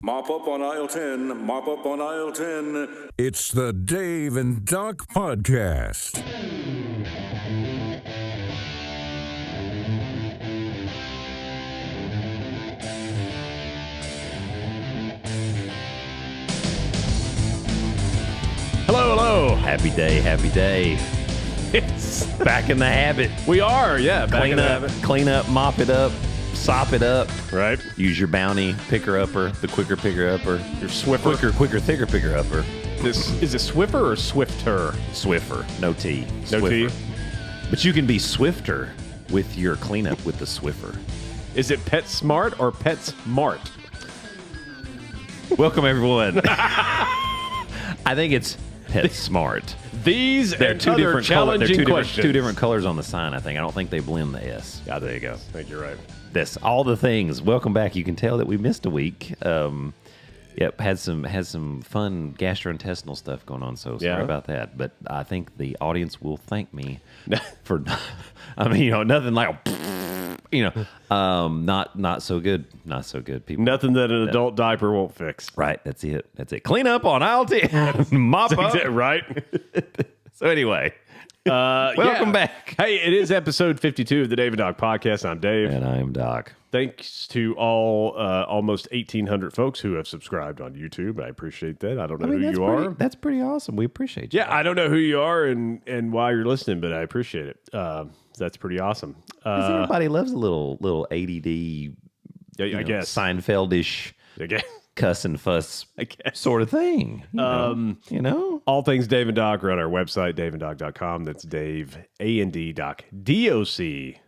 Mop up on aisle 10, mop up on aisle 10. It's the Dave and Doc Podcast. Hello, hello. Happy day. It's Back in the habit. we are, yeah. Back in the habit. Clean up, mop it up, sop it up. Right. Use your bounty picker-upper, the quicker picker-upper. Your Swiffer. Quicker, thicker picker-upper. This is it Swiffer or Swifter? Swiffer, no T. No Swiffer. T? But you can be swifter with your cleanup with the Swiffer. Is it Pet Smart or Pet Smart? Welcome, everyone. I think it's Pet Smart. These They're and two other different challenging colors. questions. Two different colors on the sign, I think. I don't think they blend the S. Yeah, there you go. I think you're right. That's all the things. Welcome back. You can tell that we missed a week. Yep, had some fun gastrointestinal stuff going on. So sorry about that. But I think the audience will thank me for. I mean, nothing like, not so good. Not so good. People, Nothing that an adult diaper won't fix. right? That's it. Clean up on aisle 10. Mop up. Right? So anyway, welcome back. Hey, it is episode 52 of the Dave and Doc Podcast. I'm Dave. And I am Doc. Thanks to all almost 1,800 folks who have subscribed on YouTube. I appreciate that. I don't know who you are. That's pretty awesome. We appreciate you. Yeah, I don't know who you are and why you're listening, but I appreciate it. That's pretty awesome. Everybody loves a little ADD, I guess. Seinfeldish Okay. cuss and fuss I guess. sort of thing. You know? All things Dave and Doc are on our website, DaveandDoc.com. That's Dave, A-N-D, Doc, D-O-C.com.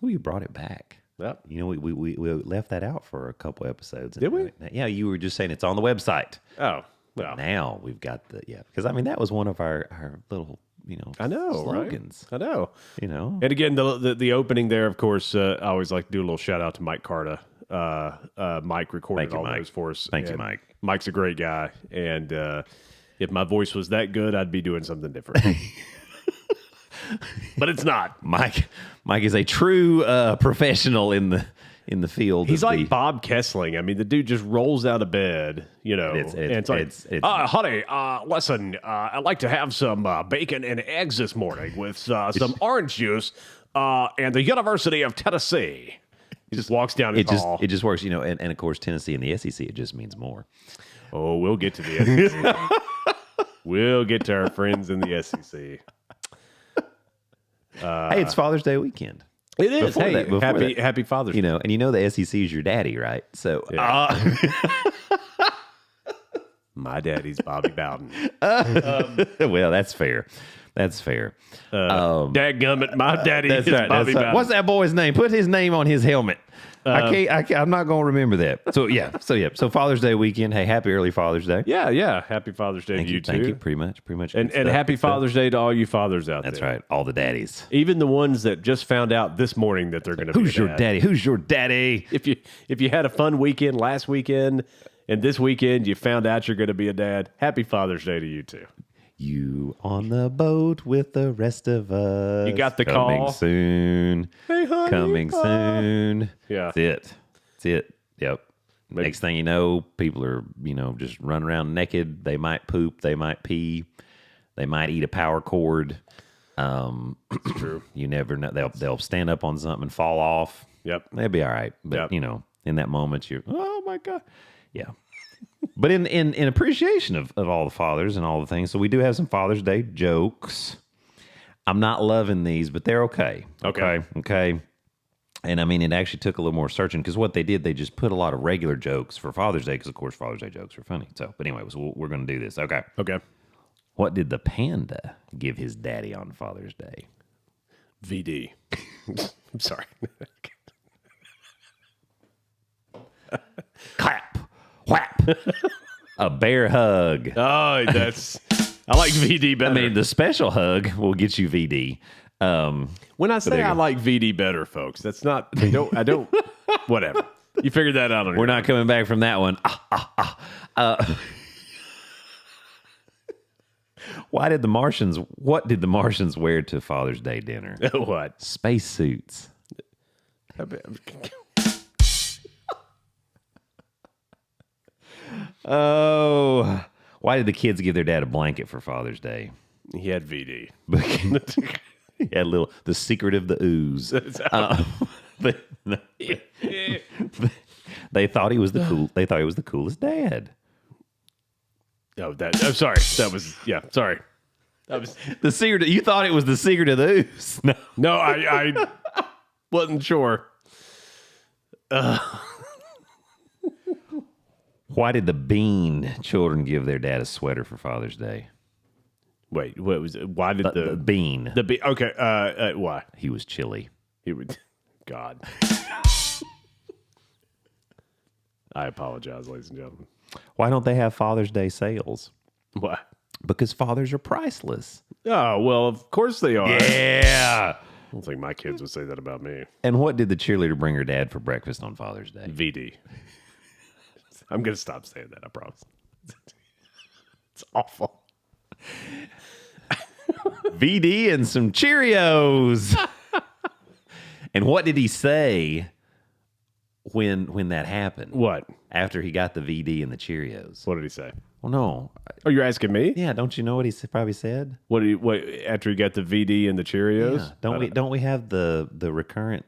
Well, you brought it back. Yep. You know, we left that out for a couple episodes. Did we? Yeah, you were just saying it's on the website. Oh, well. Now we've got because I mean, that was one of our little, I know, slogans. right? I know. And again, the opening there, of course, I always like to do a little shout out to Mike Carta. Mike recorded Thank you, all Mike. those for us. Thank you, And Mike. Mike's a great guy. And if my voice was that good, I'd be doing something different. But it's not. Mike is a true professional in the field. He's like Bob Kessling. I mean, the dude just rolls out of bed, and it's like, honey, listen, I'd like to have some bacon and eggs this morning with some orange juice and the University of Tennessee. He just walks down his hall. It just works, and of course, Tennessee and the SEC, it just means more. Oh, we'll get to the SEC. We'll get to our friends in the SEC. Hey, it's Father's Day weekend. It is. Before that- Happy Father's Day. And the SEC is your daddy, right? So, My daddy's Bobby Bowden. well, that's fair. That's fair. Dadgummit, my daddy is Bobby Bowden. What's that boy's name? Put his name on his helmet. I'm not going to remember that. So So Father's Day weekend. Hey, happy early Father's Day. Yeah. Happy Father's Day to you too. Thank you. Pretty much. And happy Father's Day to all you fathers out That's there. right. All the daddies. Even the ones that just found out this morning that they're going to be Who's your daddy? Who's your daddy? If you had a fun weekend last weekend and this weekend you found out you're going to be a dad, happy Father's Day to you too. You on the boat with the rest of us. You got the Coming call. soon. Hey, honey, Coming soon. Yeah. That's it. Yep. Next thing you know, people are, just running around naked. They might poop. They might pee. They might eat a power cord. It's true. You never know. They'll stand up on something and fall off. Yep. They'll be all right. But, Yep. In that moment, you're, oh, my God. Yeah. But in appreciation of all the fathers and all the things, so we do have some Father's Day jokes. I'm not loving these, but they're okay. Okay. And I mean, it actually took a little more searching because what they did, they just put a lot of regular jokes for Father's Day because, of course, Father's Day jokes are funny. So, but anyway, we're going to do this. Okay. What did the panda give his daddy on Father's Day? VD. I'm sorry. Clap. Whap. A bear hug. Oh, I like VD better. I mean, the special hug will get you VD. When I say I like VD better, folks, that's not. I don't. Whatever. You figured that out on your We're not coming back from that one. What did the Martians wear to Father's Day dinner? What? Space suits. Oh, why did the kids give their dad a blanket for Father's Day? He had VD. He had the secret of the ooze. They thought he was the cool. They thought he was the coolest dad. Oh, I'm sorry. That was sorry. That was The secret. You thought it was the secret of the ooze. no. I wasn't sure. Why did the Bean children give their dad a sweater for Father's Day? Wait, what was it? Why did The Bean. the Bean? Okay, why? He was chilly. He would. God. I apologize, ladies and gentlemen. Why don't they have Father's Day sales? Why? Because fathers are priceless. Oh, well, of course they are. Yeah. I don't think my kids would say that about me. And what did the cheerleader bring her dad for breakfast on Father's Day? VD. I'm going to stop saying that, I promise. It's awful. VD and some Cheerios. And what did he say when that happened? What? After he got the VD and the Cheerios. What did he say? Well, no. Oh, you're asking me? Yeah, don't you know what he probably said? What after he got the VD and the Cheerios? Yeah. Don't we have the recurrent?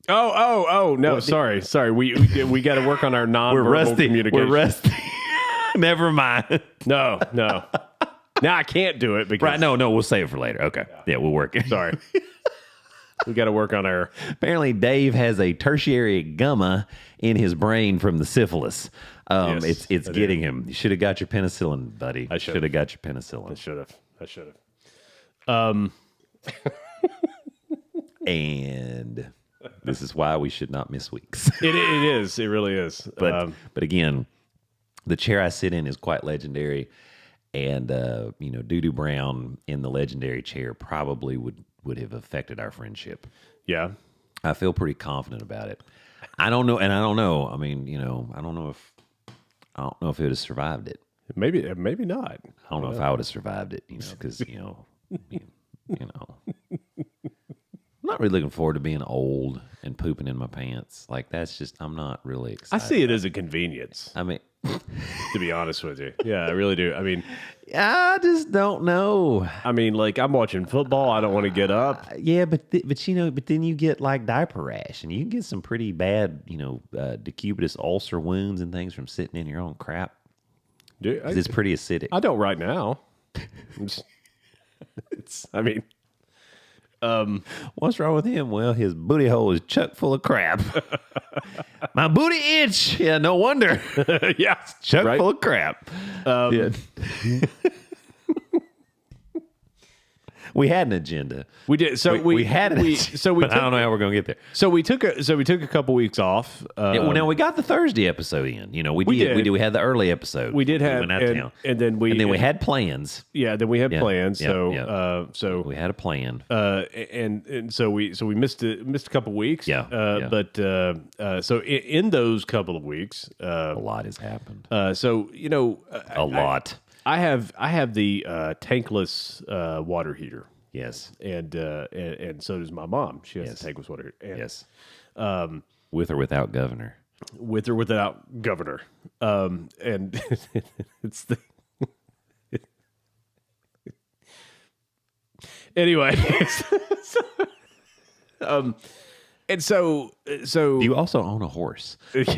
Oh, no, sorry. We got to work on our nonverbal communication. We're rusty. Never mind. No. Now I can't do it because... Right, no, we'll save it for later. Okay. Yeah, we'll work it. Sorry. We got to work on our... Apparently, Dave has a tertiary gamma in his brain from the syphilis. Yes, it's getting him. You should have got your penicillin, buddy. I should have got your penicillin. I should have. And this is why we should not miss weeks. It is. It really is. But again, the chair I sit in is quite legendary. And, Doo-Doo Brown in the legendary chair probably would have affected our friendship. Yeah. I feel pretty confident about it. I don't know. And I don't know. I mean, I don't know if it would have survived it. Maybe not. I don't know if I would have survived it, because, I'm not really looking forward to being old and pooping in my pants. Like, that's just, I'm not really excited. I see it as a convenience. I mean, to be honest with you. Yeah, I really do. I mean, I just don't know. I mean, like, I'm watching football. I don't want to get up. Yeah, but then you get like diaper rash, and you can get some pretty bad, decubitus ulcer wounds and things from sitting in your own crap. Dude, It's pretty acidic. I don't right now. What's wrong with him? Well, his booty hole is chock full of crap. My booty itch. Yeah, no wonder. Yeah, It's chock right? full of crap. Yeah. We had an agenda. We did. So we had it. So we. I don't know how we're going to get there. So we took a couple weeks off. Now we got the Thursday episode in. We did. We had the early episode. We did have, went out of town. and then we had plans. Yeah, then we had plans. Yeah, So we had a plan. And so we missed a couple weeks. Yeah. But so in those couple of weeks, A lot has happened. so A lot. I have the tankless water heater. Yes. And so does my mom. She has Yes. a tankless water. And, Yes. With or without governor. with or without governor. And it's the anyway. And so You also own a horse. That's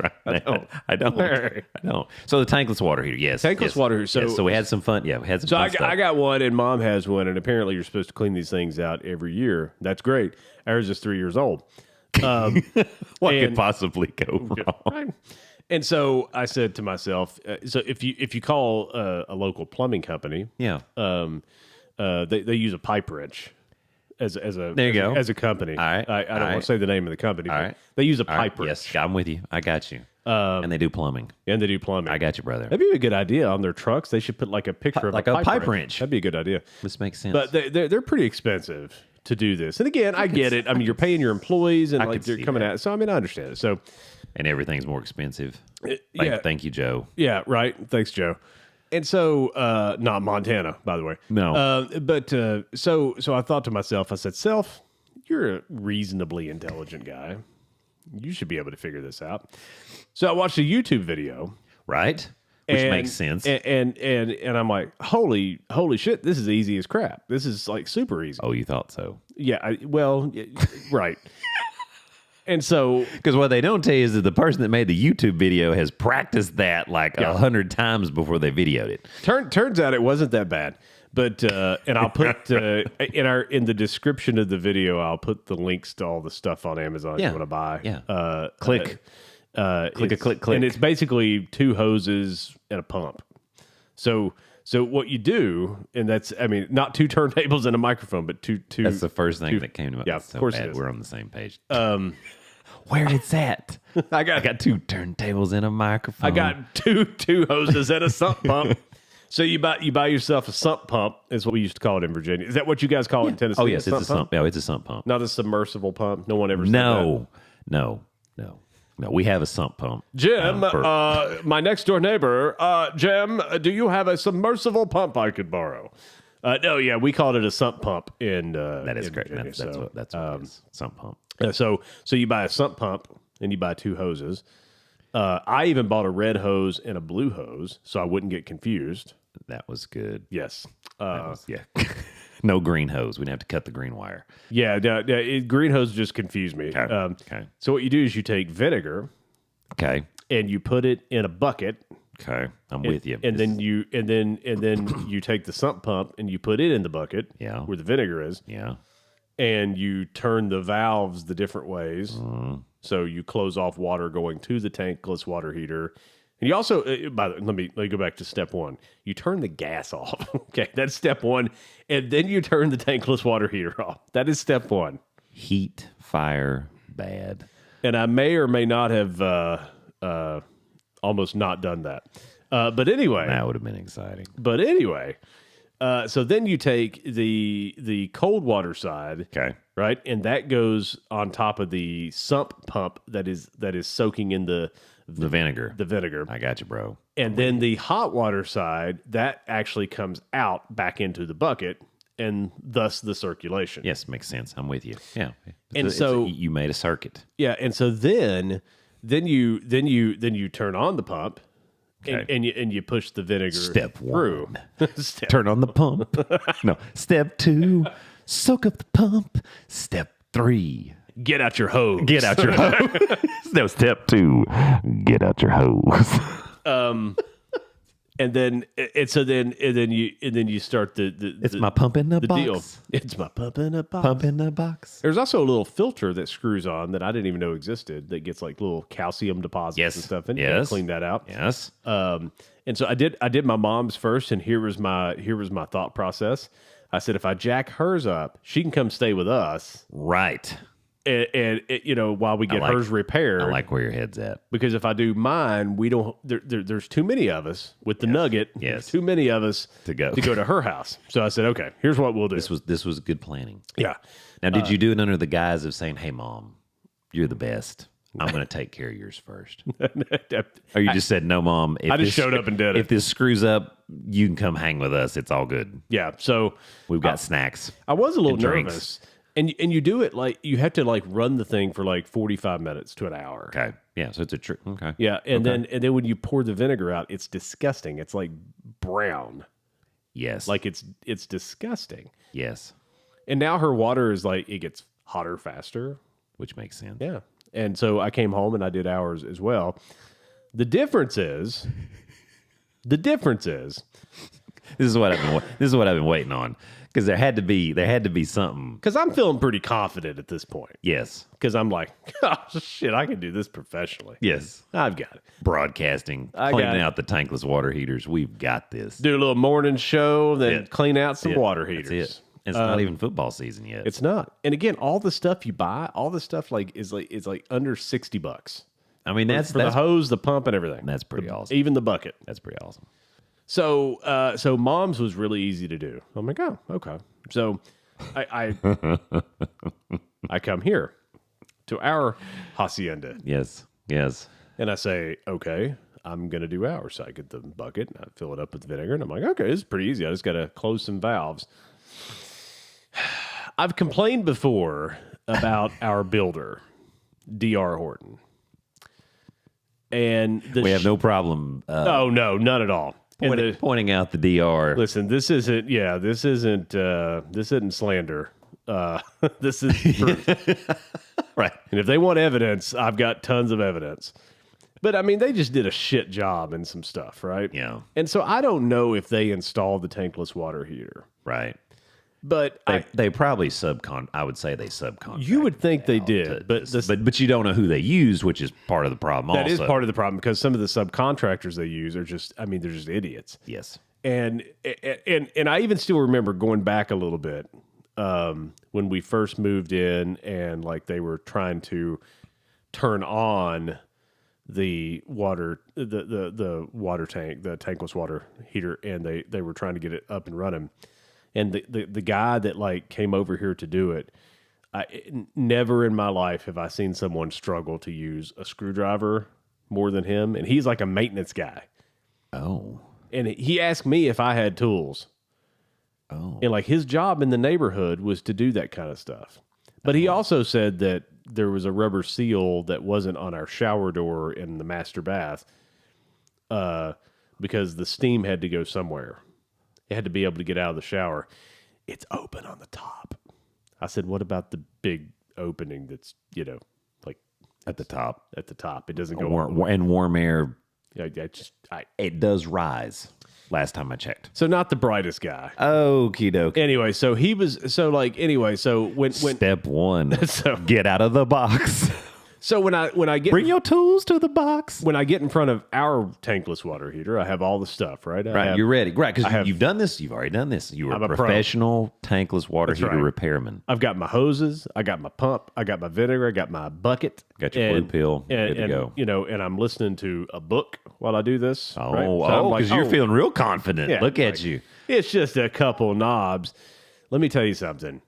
right. I don't. So the tankless water heater, yes. Tankless water heater. So we had some fun. Yeah, we had some So fun stuff. I got one, and Mom has one, and apparently you're supposed to clean these things out every year. That's great. Ours is 3 years old. What could and- possibly go wrong? And so I said to myself, so if you call a local plumbing company, Yeah. they use a pipe wrench as a There you go. as a company. All right. I don't All want right. to say the name of the company. All But right. they use a All right. pipe wrench. Yes, I'm with you. I got you. And they do plumbing. And they do plumbing. I got you, brother. That'd be a good idea on their trucks. They should put like a picture of Like a a pipe wrench. That'd be a good idea. This makes sense. But they're pretty expensive to do this. And again, I get it. I mean, you're paying your employees and I like could they're see coming that. at. So I mean, I understand it. So and everything's more expensive. yeah, Thank you, Joe. yeah, right. Thanks, Joe. And so, not Montana, by the way. No. But so I thought to myself, I said, Self, you're a reasonably intelligent guy. You should be able to figure this out. So I watched a YouTube video. Right. Which makes sense. And I'm like, holy shit, this is easy as crap. This is like super easy. Oh, you thought so? Yeah, right. And so, because what they don't tell you is that the person that made the YouTube video has practiced that like 100 times before they videoed it. Turns out it wasn't that bad. But and I'll put in the description of the video, I'll put the links to all the stuff on Amazon you want to buy. Yeah. Click, click, and it's basically 2 hoses and a pump. So what you do, and that's, I mean, not 2 turntables and a microphone, but two. That's the first thing that came to mind. Yeah, of course it is. We're on the same page. Where it's at? I got 2 turntables and a microphone. I got two hoses and a sump pump. So you buy yourself a sump pump, is what we used to call it in Virginia. Is that what you guys call it in Tennessee? Oh yes, it's a sump. Yeah, it's a sump pump. Not a submersible pump. No one ever said that. No, we have a sump pump. Jim, my next door neighbor, Jim, do you have a submersible pump I could borrow? No, yeah, we called it a sump pump in that is in correct. Virginia, That's what it is. Sump pump. So you buy a sump pump and you buy 2 hoses. I even bought a red hose and a blue hose so I wouldn't get confused. That was good. Yes. Yeah. No green hose. We'd have to cut the green wire. Yeah, green hose just confused me. Okay. So what you do is you take vinegar. Okay. And you put it in a bucket. Okay. I'm with you. And then you take the sump pump and you put it in the bucket. Yeah. Where the vinegar is. Yeah. And you turn the valves the different ways. So you close off water going to the tankless water heater. And you also, let me go back to step 1. You turn the gas off. Okay, that's step 1. And then you turn the tankless water heater off. That is step 1. Heat, fire, bad. And I may or may not have almost not done that. But anyway. That would have been exciting. But anyway, so then you take the cold water side. Okay. Right? And that goes on top of the sump pump that is soaking in the vinegar. The vinegar. I got you, bro. And then the hot water side, that actually comes out back into the bucket, and thus the circulation. Yes, makes sense. I'm with you. Yeah. And so you made a circuit. Yeah, and so then you turn on the pump, okay. and you push the vinegar Step through. 1. Turn on the pump. No. Step 2. Soak up the pump. Step 3. Get out your hose. Get out your hose. No, step 2. Get out your hose. And then you start the it's my pump in the box. Deal. It's my pump in a box. Pump in the box. There's also a little filter that screws on that I didn't even know existed that gets like little calcium deposits and stuff, and you can clean that out. Yes. And so I did my mom's first, and here was my thought process. I said, if I jack hers up, she can come stay with us. Right. And while we get hers repaired. I like where your head's at. Because if I do mine, we don't. There's too many of us with the nugget. Yes. There's too many of us to go to her house. So I said, okay, here's what we'll do. This was good planning. Yeah. Now, did you do it under the guise of saying, "Hey, Mom, you're the best. I'm going to take care of yours first"? Or you just said, "No, Mom. I just showed up and did it. If this screws up, you can come hang with us. It's all good." Yeah. So we've got snacks. I was a little nervous. Drinks. And you do it like you have to like run the thing for like 45 minutes to an hour. Okay. Yeah. So it's a trick. Okay. Yeah. And then when you pour the vinegar out, it's disgusting. It's like brown. Yes. Like it's disgusting. Yes. And now her water is like, it gets hotter faster. Which makes sense. Yeah. And so I came home and I did ours as well. The difference is this is what I've been waiting on. Because there had to be something. Because I'm feeling pretty confident at this point. Yes. Because I'm like, oh, shit, I can do this professionally. Yes. I've got it. Broadcasting, cleaning out the tankless water heaters. We've got this. Do a little morning show, then clean out some water heaters. That's it. It's not even football season yet. It's not. And again, all the stuff you buy, all the stuff is under $60. I mean, that's the hose, the pump, and everything. That's pretty awesome. Even the bucket. That's pretty awesome. So Mom's was really easy to do. I'm like, oh, okay. So I come here to our hacienda. Yes. Yes. And I say, okay, I'm going to do ours. So I get the bucket and I fill it up with vinegar. And I'm like, okay, this is pretty easy. I just got to close some valves. I've complained before about our builder. D.R. Horton. And we have no problem. No, none at all. Pointing out the DR. Listen, this isn't slander. This is truth. Right. And if they want evidence, I've got tons of evidence. But I mean, they just did a shit job in some stuff, right? Yeah. And so I don't know if they installed the tankless water heater. Right. But they probably I would say they subcontract. You would think they did, but you don't know who they used, which is part of the problem. That is part of the problem, because some of the subcontractors they use are just, I mean, they're just idiots. Yes. And I even still remember going back a little bit when we first moved in, and like they were trying to turn on the water, the water tank, the tankless water heater, and they were trying to get it up and running. And the guy that like came over here to do it, never in my life have I seen someone struggle to use a screwdriver more than him. And he's like a maintenance guy. Oh. And he asked me if I had tools. Oh. And like his job in the neighborhood was to do that kind of stuff. But he also said that there was a rubber seal that wasn't on our shower door in the master bath because the steam had to go somewhere. It had to be able to get out of the shower. It's open on the top. I said, what about the big opening that's, like at the top? At the top. It doesn't go and warm air. It does rise. Last time I checked. So not the brightest guy. Okie dokie. Anyway, so he was when step one, get out of the box. So when I get bring your tools to the box. When I get in front of our tankless water heater, I have all the stuff, right? You're ready. Right, because you've done this. You've already done this. You were a professional tankless water heater repairman. I've got my hoses. I got my pump. I got my vinegar. I got my bucket. Got your blue pill. Good to go. And I'm listening to a book while I do this. Because you're feeling real confident. Yeah, look at you. It's just a couple knobs. Let me tell you something.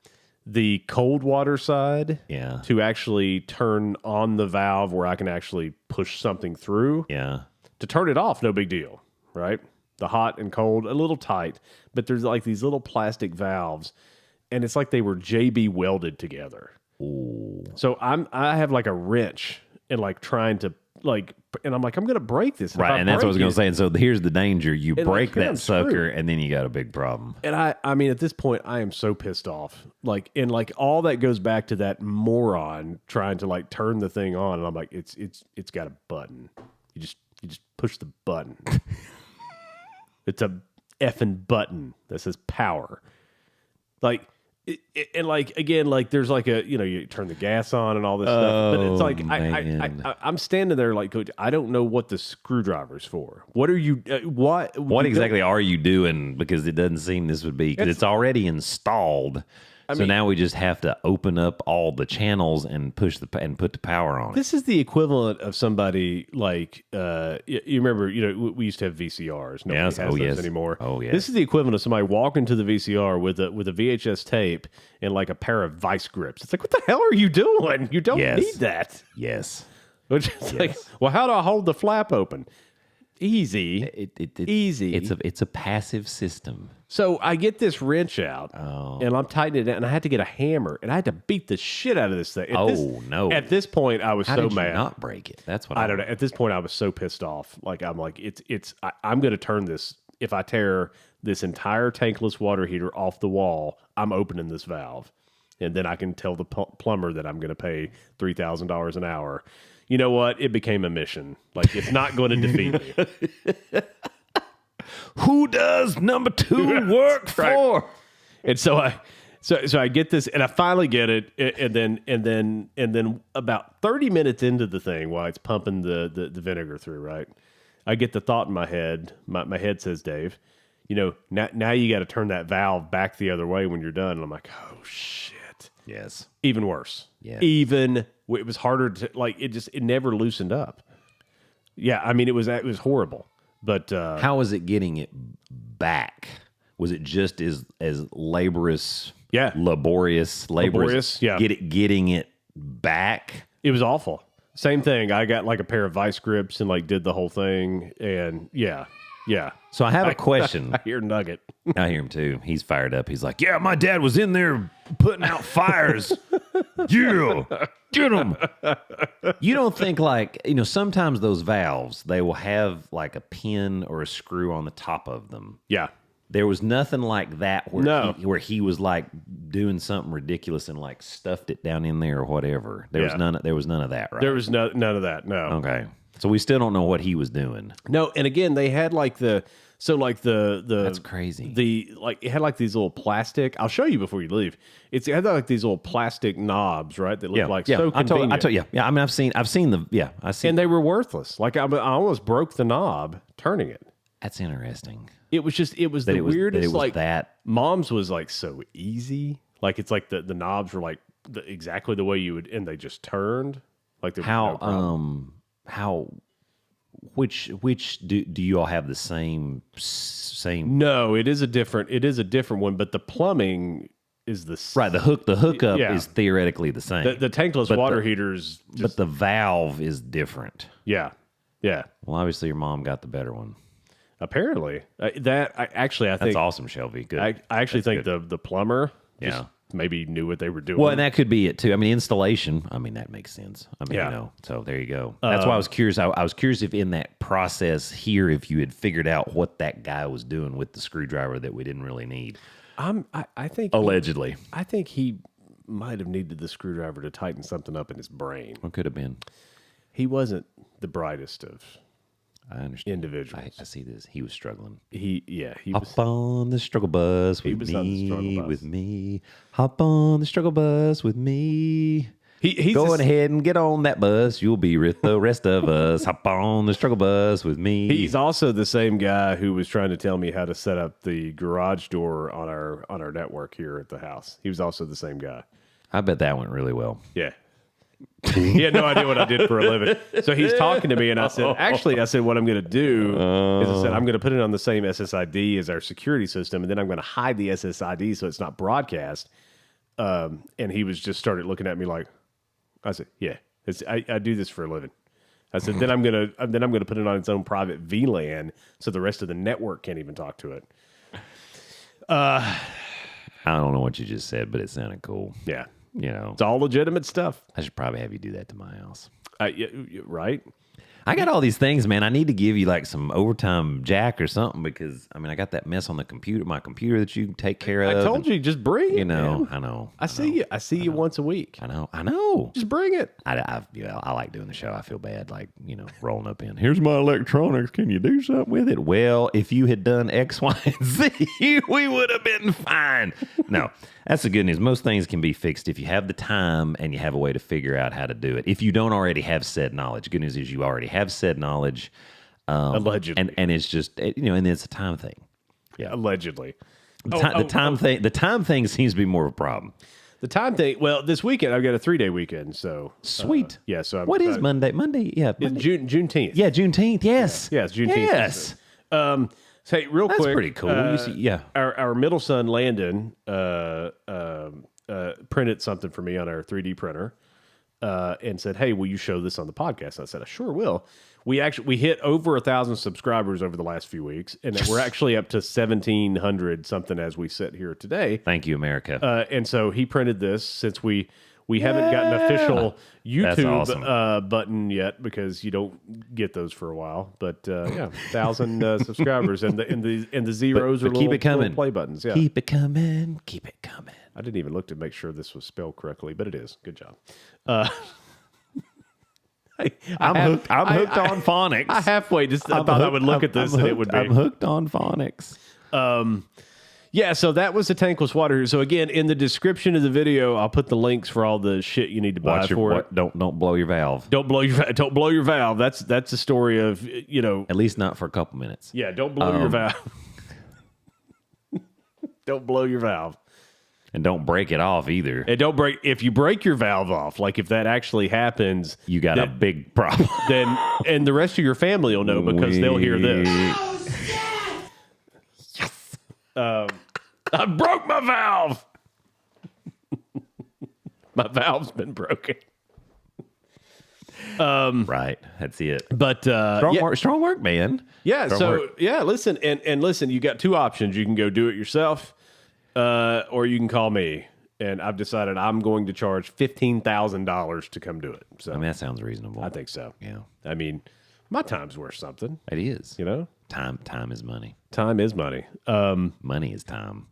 The cold water side, to actually turn on the valve where I can actually push something through, to turn it off, no big deal, right? The hot and cold, a little tight, but there's like these little plastic valves, and it's like they were JB welded together. Ooh. So I have like a wrench and like trying to and I'm like, I'm going to break this. Right, and that's what I was going to say. And so here's the danger. You break that sucker, and then you got a big problem. And I mean, at this point, I am so pissed off. And all that goes back to that moron trying to like turn the thing on. And I'm like, it's got a button. You just push the button. It's a effing button that says power. There's like you turn the gas on and all this stuff, but it's like I'm standing there like, Coach, I don't know what the screwdriver's for. What are you? What exactly are you doing? Because it doesn't seem this would be because it's already installed. So now we just have to open up all the channels and put the power on. This is the equivalent of somebody like you remember, we used to have VCRs. Nobody has those anymore. Oh yeah. This is the equivalent of somebody walking to the VCR with a VHS tape and like a pair of vice grips. It's like, what the hell are you doing? You don't need that. Yes. Which is like, well, how do I hold the flap open? Easy. Easy. It's a passive system. So I get this wrench out, and I'm tightening it down, and I had to get a hammer, and I had to beat the shit out of this thing. No! At this point, I was How so did you mad. Not break it. That's what I don't know. At this point, I was so pissed off. Like I'm like, I'm going to turn this. If I tear this entire tankless water heater off the wall, I'm opening this valve, and then I can tell the plumber that I'm going to pay $3,000 an hour. You know what? It became a mission. Like, it's not going to defeat me. Who does number 2 work for? And so I get this, and I finally get it, and then about 30 minutes into the thing, while it's pumping the vinegar through, right? I get the thought in my head. My head says, Dave, now you got to turn that valve back the other way when you're done. And I'm like, oh shit. Yes. Even worse. Yeah. It was harder to it never loosened up. Yeah, I mean it was horrible. But how was it getting it back? Was it just as laborious? Yeah, laborious. Yeah, getting it back. It was awful. Same thing. I got like a pair of vice grips and like did the whole thing, and yeah, Yeah. So I have a question. I hear Nugget. I hear him too. He's fired up. He's like, yeah, my dad was in there putting out fires. Yeah, get him. You don't think like, sometimes those valves, they will have like a pin or a screw on the top of them. Yeah. There was nothing like that where he was like doing something ridiculous and like stuffed it down in there or whatever. There was none of that, right? There was none of that. No. Okay. So we still don't know what he was doing. No, and again, they had like the That's crazy. It had like these little plastic. I'll show you before you leave. It had like these little plastic knobs, right? That looked like so convenient. I told you. Yeah, I mean, I've seen the. And they were worthless. Like I almost broke the knob turning it. That's interesting. It was the weirdest. It was like that. Mom's was like so easy. Like it's like the knobs were like exactly the way you would, and they just turned. Like which do you all have the same? No, it is a different one, but the plumbing is the same. Right. The hookup is theoretically the same. The tankless water heaters, but the valve is different. Yeah. Well, obviously your mom got the better one. Apparently, I think that's awesome, Shelby. Good. I actually think the plumber, maybe knew what they were doing. Well, and that could be it too. I mean, installation. I mean, that makes sense. I mean, So there you go. That's why I was curious. I was curious if in that process here, if you had figured out what that guy was doing with the screwdriver that we didn't really need. I think allegedly. I think he might have needed the screwdriver to tighten something up in his brain. What could have been? He wasn't the brightest of. I understand. Individuals. I see this. He was struggling. He Hop on the struggle bus with me. Hop on the struggle bus with me. He's going ahead and get on that bus. You'll be with the rest of us. Hop on the struggle bus with me. He's also the same guy who was trying to tell me how to set up the garage door on our network here at the house. He was also the same guy. I bet that went really well. Yeah. He had no idea what I did for a living. So he's talking to me, and I said, what I'm going to do is I'm going to put it on the same SSID as our security system, and then I'm going to hide the SSID so it's not broadcast. And he was just started looking at me like, I said, yeah, I do this for a living. I said, then I'm going to put it on its own private VLAN so the rest of the network can't even talk to it. I don't know what you just said, but it sounded cool. Yeah. It's all legitimate stuff. I should probably have you do that to my house. Right? I got all these things, man. I need to give you like some overtime jack or something because I got that mess on my computer that you can take care of. I told you, just bring it. Man. I know. I see you once a week. I know. Just bring it. I like doing the show. I feel bad, like rolling up in. Here's my electronics. Can you do something with it? Well, if you had done X, Y, and Z, we would have been fine. No, that's the good news. Most things can be fixed if you have the time and you have a way to figure out how to do it. If you don't already have said knowledge, good news is you already have said knowledge. Allegedly. And it's just, and it's a time thing. Yeah, allegedly. The time thing seems to be more of a problem. The time thing, well, this weekend, I've got a 3-day weekend, so. Sweet. So what is Monday? Monday, yeah. Monday. Juneteenth. Yeah, Juneteenth, yes. Yeah, it's Juneteenth. Yes. Say, real quick. That's pretty cool. Our middle son, Landon, printed something for me on our 3D printer and said, hey, will you show this on the podcast? And I said, I sure will. We hit over 1,000 subscribers over the last few weeks, and we're actually up to 1,700 something as we sit here today. Thank you, America. And so he printed this since we haven't got an official YouTube button yet because you don't get those for a while. But 1,000 subscribers and the zeros are keep it coming. Little play buttons. Yeah, keep it coming. Keep it coming. I didn't even look to make sure this was spelled correctly, but it is. Good job. I'm hooked on phonics. I halfway just thought I would look at this and it would be. I'm hooked on phonics. Yeah, so that was the tankless water. So again, in the description of the video, I'll put the links for all the shit you need to buy for it. Don't blow your valve. Don't blow your valve. That's the story of At least not for a couple minutes. Yeah, don't blow your valve. Don't blow your valve. And don't break it off either. And don't break. If you break your valve off, like if that actually happens, you got a big problem. And the rest of your family will know because they'll hear this. Yes. I broke my valve. My valve's been broken. Right. That's it. But Strong work, man. Yeah. Strong So work. listen, and listen. You got two options. You can go do it yourself, or you can call me. And I've decided I'm going to charge $15,000 to come do it. So I mean, that sounds reasonable. I think so. Yeah. I mean, my time's worth something. It is. You know, Time is money. time is money. Money is time.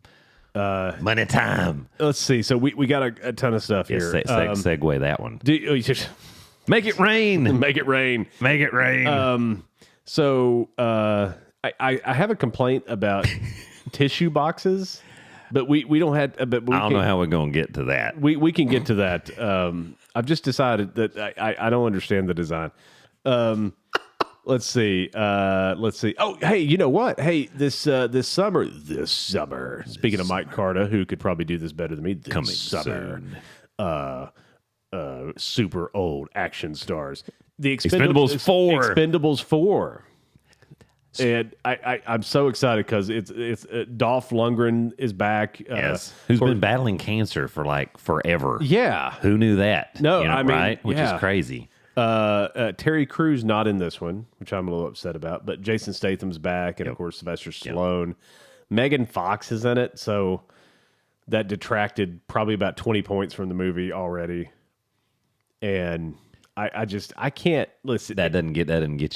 Money time. Let's see. So we got a ton of stuff here. Segue that one. Just Make it rain. make it rain. Make it rain. So I have a complaint about tissue boxes, but we don't have. But we I don't know how we're going to get to that. We can get to that. I've just decided that I don't understand the design. Let's see. Oh, hey, you know what? Hey, this summer. Speaking of Mike Carter, who could probably do this better than me. Coming summer. Super old action stars. The Expendables 4. Expendables 4. And I'm so excited because it's Dolph Lundgren is back. Yes, who's been battling cancer for like forever. Yeah, who knew that? No, you know, I mean, right, which yeah. is crazy. Terry Crews not in this one, which I'm a little upset about. But Jason Statham's back, and of course Sylvester Stallone. Megan Fox is in it, so that detracted probably about 20 points from the movie already. And I can't listen. That doesn't get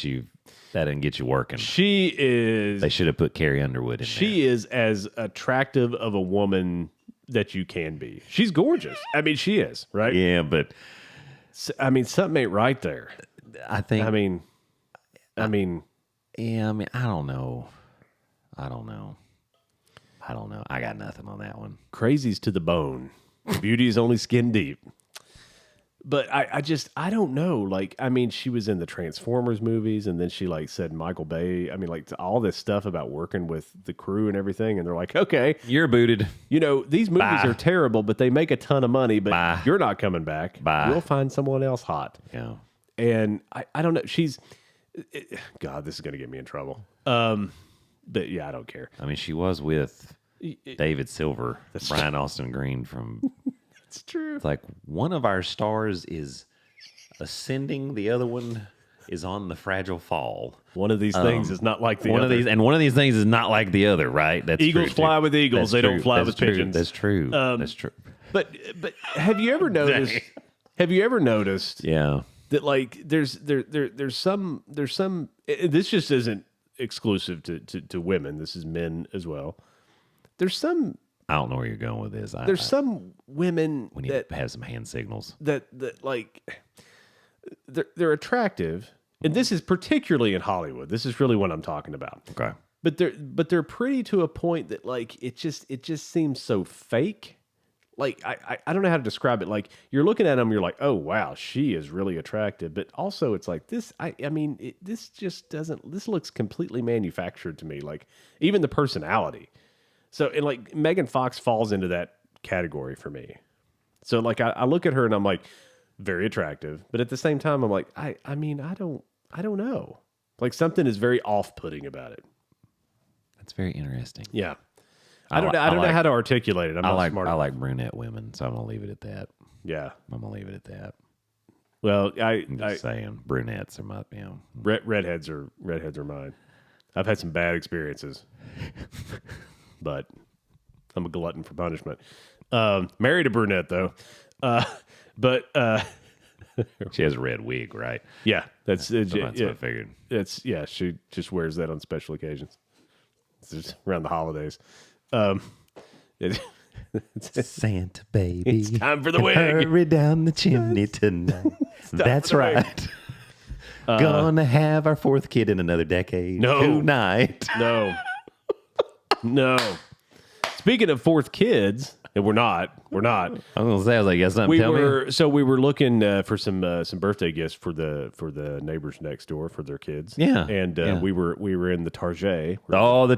you. That didn't get you working. She is. They should have put Carrie Underwood in there. She is as attractive of a woman that you can be.'s gorgeous. I mean, she is, right? Yeah, but I mean, something ain't right there. I think. I mean, yeah. I mean, I don't know. I got nothing on that one. Crazy's to the bone. Beauty is only skin deep. But I don't know. Like, I mean, she was in the Transformers movies, and then she like said Michael Bay. I mean, like all this stuff about working with the crew and everything, and they're like, okay, you're booted. You know, these movies are terrible, but they make a ton of money. But you're not coming back. We'll find someone else hot. Yeah. And I don't know. God, this is going to get me in trouble. But yeah, I don't care. I mean, she was with David Silver, Brian Austin Green from. It's true. It's like one of our stars is ascending, the other one is on the fragile fall. One of these things is not like the other. One of these things is not like the other, right? That's eagles true, fly too. with eagles. They don't fly with pigeons. That's true. That's true. But have you ever noticed? Have you ever noticed? Yeah. That like there's some. This just isn't exclusive to women. This is men as well. There's some. I don't know where you're going with this. There's some women we need to have some hand signals that like they're attractive, and this is particularly in Hollywood. This is really what I'm talking about. Okay, but they're pretty to a point that like it just seems so fake. Like I don't know how to describe it. Like you're looking at them, you're like, oh wow, she is really attractive. But also it's like this. I mean, this just doesn't. This looks completely manufactured to me. Like even the personality. So, and like Megan Fox falls into that category for me. So like I look at her and I'm like, very attractive, but at the same time I'm like, I don't know. Like something is very off-putting about it. That's very interesting. Yeah. I don't know how to articulate it. I'm not smart. I like brunette women, so I'm gonna leave it at that. Yeah. I'm gonna leave it at that. Well, I'm just saying brunettes are my redheads are mine. I've had some bad experiences. But I'm a glutton for punishment. Married a brunette though, but she has a red wig, right? Yeah, that's what I figured. She just wears that on special occasions. It's just around the holidays. Santa baby, it's time for the wig. Hurry down the chimney tonight. That's right. Gonna have our fourth kid in another decade. No. Tonight. No. Speaking of fourth kids, and we're not. I was gonna say, I was like, yes, something. We were looking for some birthday gifts for the neighbors next door for their kids. Yeah, and we were in the Target. The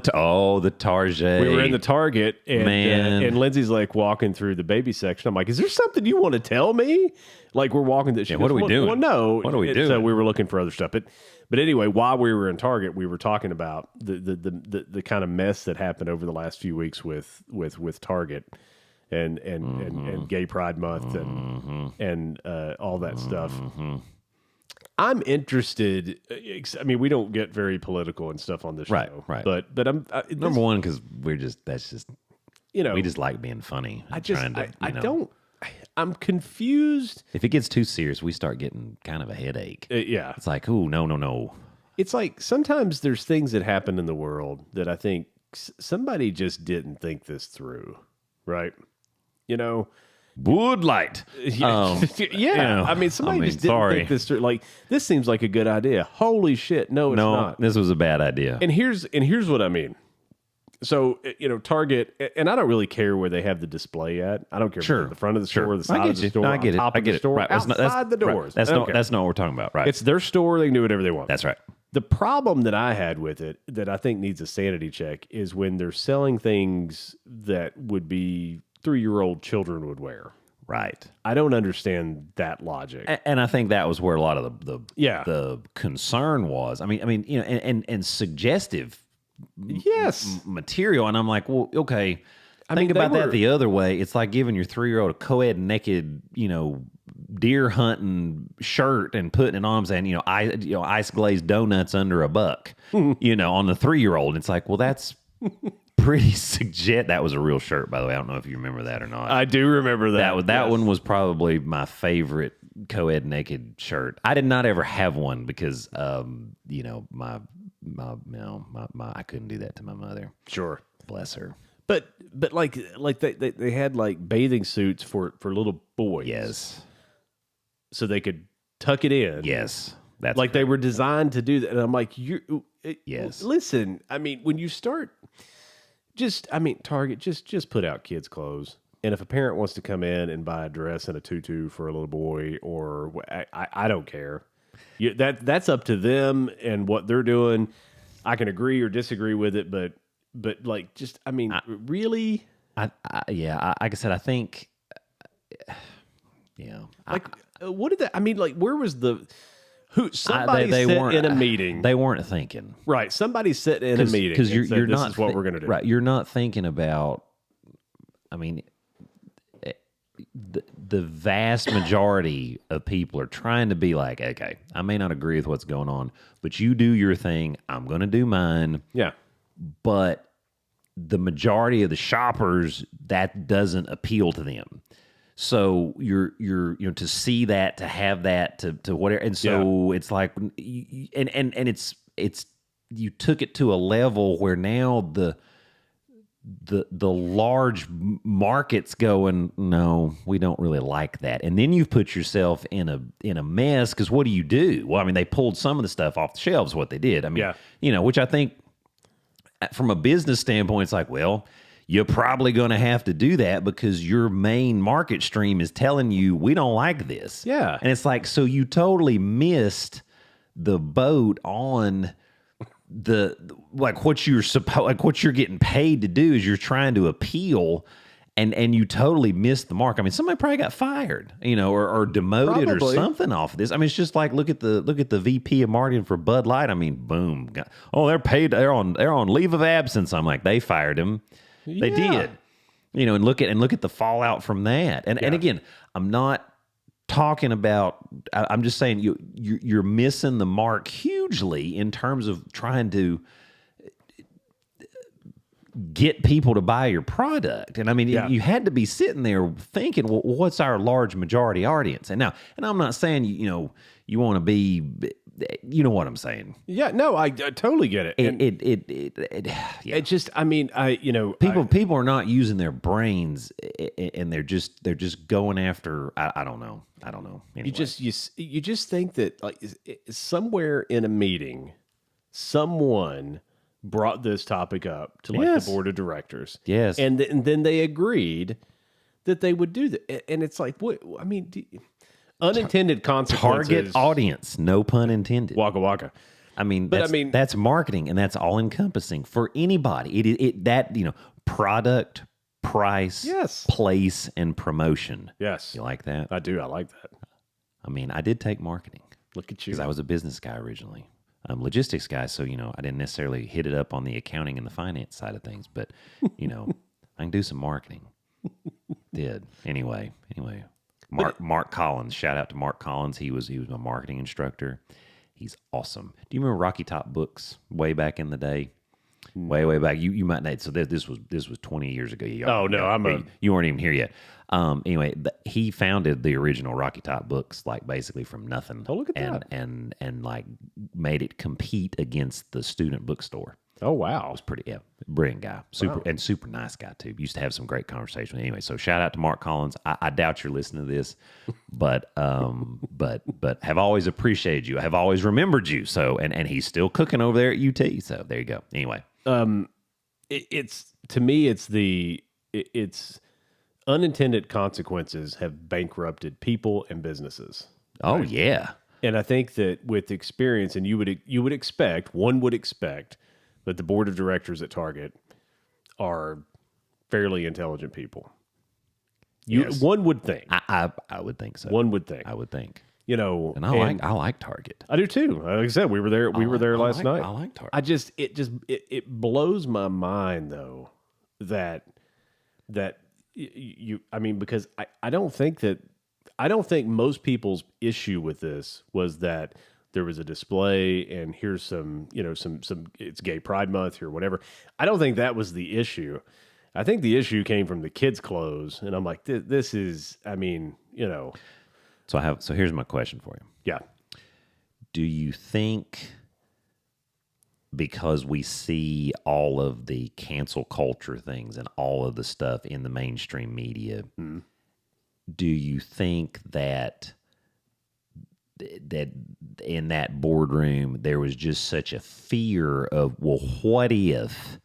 Target. We were in the Target, and and Lindsay's like walking through the baby section. I'm like, is there something you want to tell me? Like we're walking. What are we doing? Well, no. What are we doing? So we were looking for other stuff, but anyway, while we were in Target, we were talking about the kind of mess that happened over the last few weeks with Target. And Gay Pride Month and all that stuff. I'm interested. I mean, we don't get very political and stuff on this show, right? But I'm Number one, because that's just we just like being funny. I'm confused. If it gets too serious, we start getting kind of a headache. Yeah, it's like, ooh, no. It's like sometimes there's things that happen in the world that I think somebody just didn't think this through, right? Bud Light. Yeah. I mean, somebody just didn't think this through. Like, this seems like a good idea. Holy shit. No, it's not. This was a bad idea. And here's what I mean. So, Target, and I don't really care where they have the display at. I don't care if it's at the front of the store, the side of the store, I get top of the store, right. outside the doors. Right. That's not what we're talking about, right? It's their store. They can do whatever they want. That's right. The problem that I had with it that I think needs a sanity check is when they're selling things that would be 3-year-old children would wear. Right. I don't understand that logic. And I think that was where a lot of the concern was. I mean, and suggestive material. And I'm like, well, okay. Think about that the other way. It's like giving your 3-year-old a co-ed naked, deer hunting shirt and putting it on and saying, ice glazed donuts under a buck, on the 3-year-old. It's like, well, that's pretty that was a real shirt, by the way. I don't know if you remember that or not. I do remember that. That one was probably my favorite co-ed naked shirt. I did not ever have one because, I couldn't do that to my mother. Sure. Bless her. But like they had like bathing suits for little boys. Yes. So they could tuck it in. Yes. That's like they were designed to do that. And I'm like, yes. Listen, I mean, when you start Target, just put out kids' clothes. And if a parent wants to come in and buy a dress and a tutu for a little boy, or I don't care. That's up to them and what they're doing. I can agree or disagree with it, but like, just, really? Like I said, I think, Like, what did that, like, where was somebody they sat weren't in a meeting. They weren't thinking. Right. Somebody sat in a meeting because you're not. This is what we're going to do. Right. You're not thinking about. The vast majority of people are trying to be like, okay, I may not agree with what's going on, but you do your thing. I'm going to do mine. Yeah. But the majority of the shoppers, that doesn't appeal to them. So you're to see that, to have that, to whatever, and so it's like, and it's you took it to a level where now the large market's going, no, we don't really like that, and then you've put yourself in a mess because what do? Well, they pulled some of the stuff off the shelves. What they did, which I think from a business standpoint, it's like, well, you're probably going to have to do that because your main market stream is telling you we don't like this. Yeah. And it's like, so you totally missed the boat on what you're getting paid to do is you're trying to appeal and you totally missed the mark. somebody probably got fired, or demoted probably. Or something off of this. It's just like, look at the VP of marketing for Bud Light. Boom. Oh, they're paid. They're on leave of absence. I'm like, they fired him. They did, and look at the fallout from that. And again, I'm not talking about. I'm just saying you're missing the mark hugely in terms of trying to get people to buy your product. And you had to be sitting there thinking, well, what's our large majority audience? And I'm not saying you want to be. You know what I'm saying? Yeah, no, I totally get it. It just, people are not using their brains, and they're just going after. I don't know. Anyway. You just think that like somewhere in a meeting, someone brought this topic up to the board of directors. Yes, and then they agreed that they would do that, and it's like, what? Unintended consequences. Target audience, no pun intended. Waka waka. That's marketing, and that's all encompassing for anybody. Product, price, place, and promotion. Yes, you like that? I do. I like that. I did take marketing. Look at you. Because I was a business guy originally. I'm a logistics guy, so I didn't necessarily hit it up on the accounting and the finance side of things, but I can do some marketing. Did anyway. Mark Collins. Shout out to Mark Collins. He was my marketing instructor. He's awesome. Do you remember Rocky Top Books way back in the day? Way back. You might know. So this was 20 years ago. You weren't even here yet. Anyway, he founded the original Rocky Top Books, like basically from nothing. Oh, look at that! And like made it compete against the student bookstore. Oh, wow. It was pretty, brilliant guy. Super nice guy, too. Used to have some great conversation. Anyway, so shout out to Mark Collins. I doubt you're listening to this, but have always appreciated you. I have always remembered you. So, and he's still cooking over there at UT. So there you go. Anyway. It's unintended consequences have bankrupted people and businesses. Oh, right? Yeah. And I think that with experience, and one would expect that the board of directors at Target are fairly intelligent people. One would think. I would think so. One would think. I would think. And I like Target. I do too. Like I said, we were there. We were there last night. I like Target. It blows my mind though that you. I mean, because I don't think most people's issue with this was that there was a display and here's some it's Gay Pride Month or whatever. I don't think that was the issue. I think the issue came from the kids' clothes, and I'm like, this is. I mean, So here's my question for you. Yeah. Do you think because we see all of the cancel culture things and all of the stuff in the mainstream media, do you think that in that boardroom there was just such a fear of, well, what if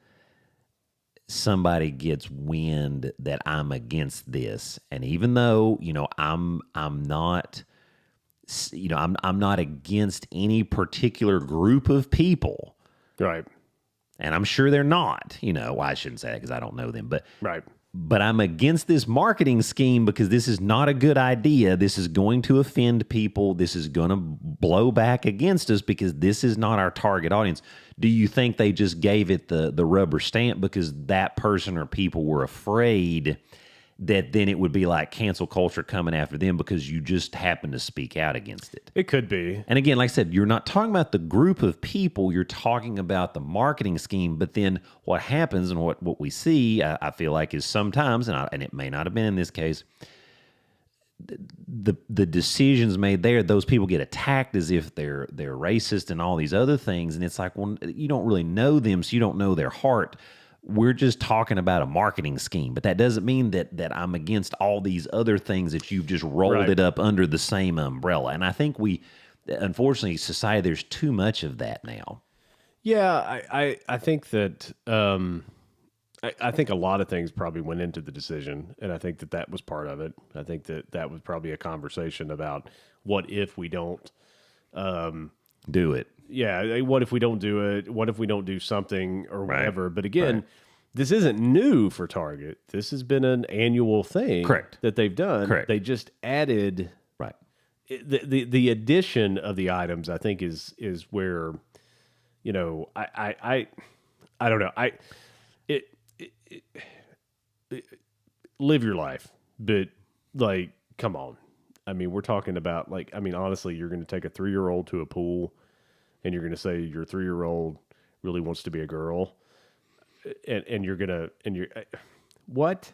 somebody gets wind that I'm against this, and even though I'm not against any particular group of people, right? And I'm sure they're not. Well, I shouldn't say that because I don't know them, but right. But I'm against this marketing scheme because this is not a good idea. This is going to offend people. This is going to blow back against us because this is not our target audience. Do you think they just gave it the rubber stamp because that person or people were afraid that then it would be like cancel culture coming after them because you just happen to speak out against it? It could be. And again, like I said, you're not talking about the group of people. You're talking about the marketing scheme. But then what happens and what we see, I feel like, is sometimes, and it may not have been in this case, the decisions made there, those people get attacked as if they're racist and all these other things. And it's like, well, you don't really know them, so you don't know their heart. We're just talking about a marketing scheme, but that doesn't mean that I'm against all these other things that you've just rolled it up under the same umbrella. And I think unfortunately, society, there's too much of that now. Yeah, I think that I think a lot of things probably went into the decision, and I think that was part of it. I think that was probably a conversation about what if we don't do it. Yeah, what if we don't do it? What if we don't do something or whatever? But again, this isn't new for Target. This has been an annual thing that they've done. Correct. They just added the addition of the items, I think, is where, I don't know. Live your life, but like, come on. I mean, we're talking about honestly, you're going to take a 3-year-old to a pool and you're going to say your 3-year-old really wants to be a girl, and you're going to, what?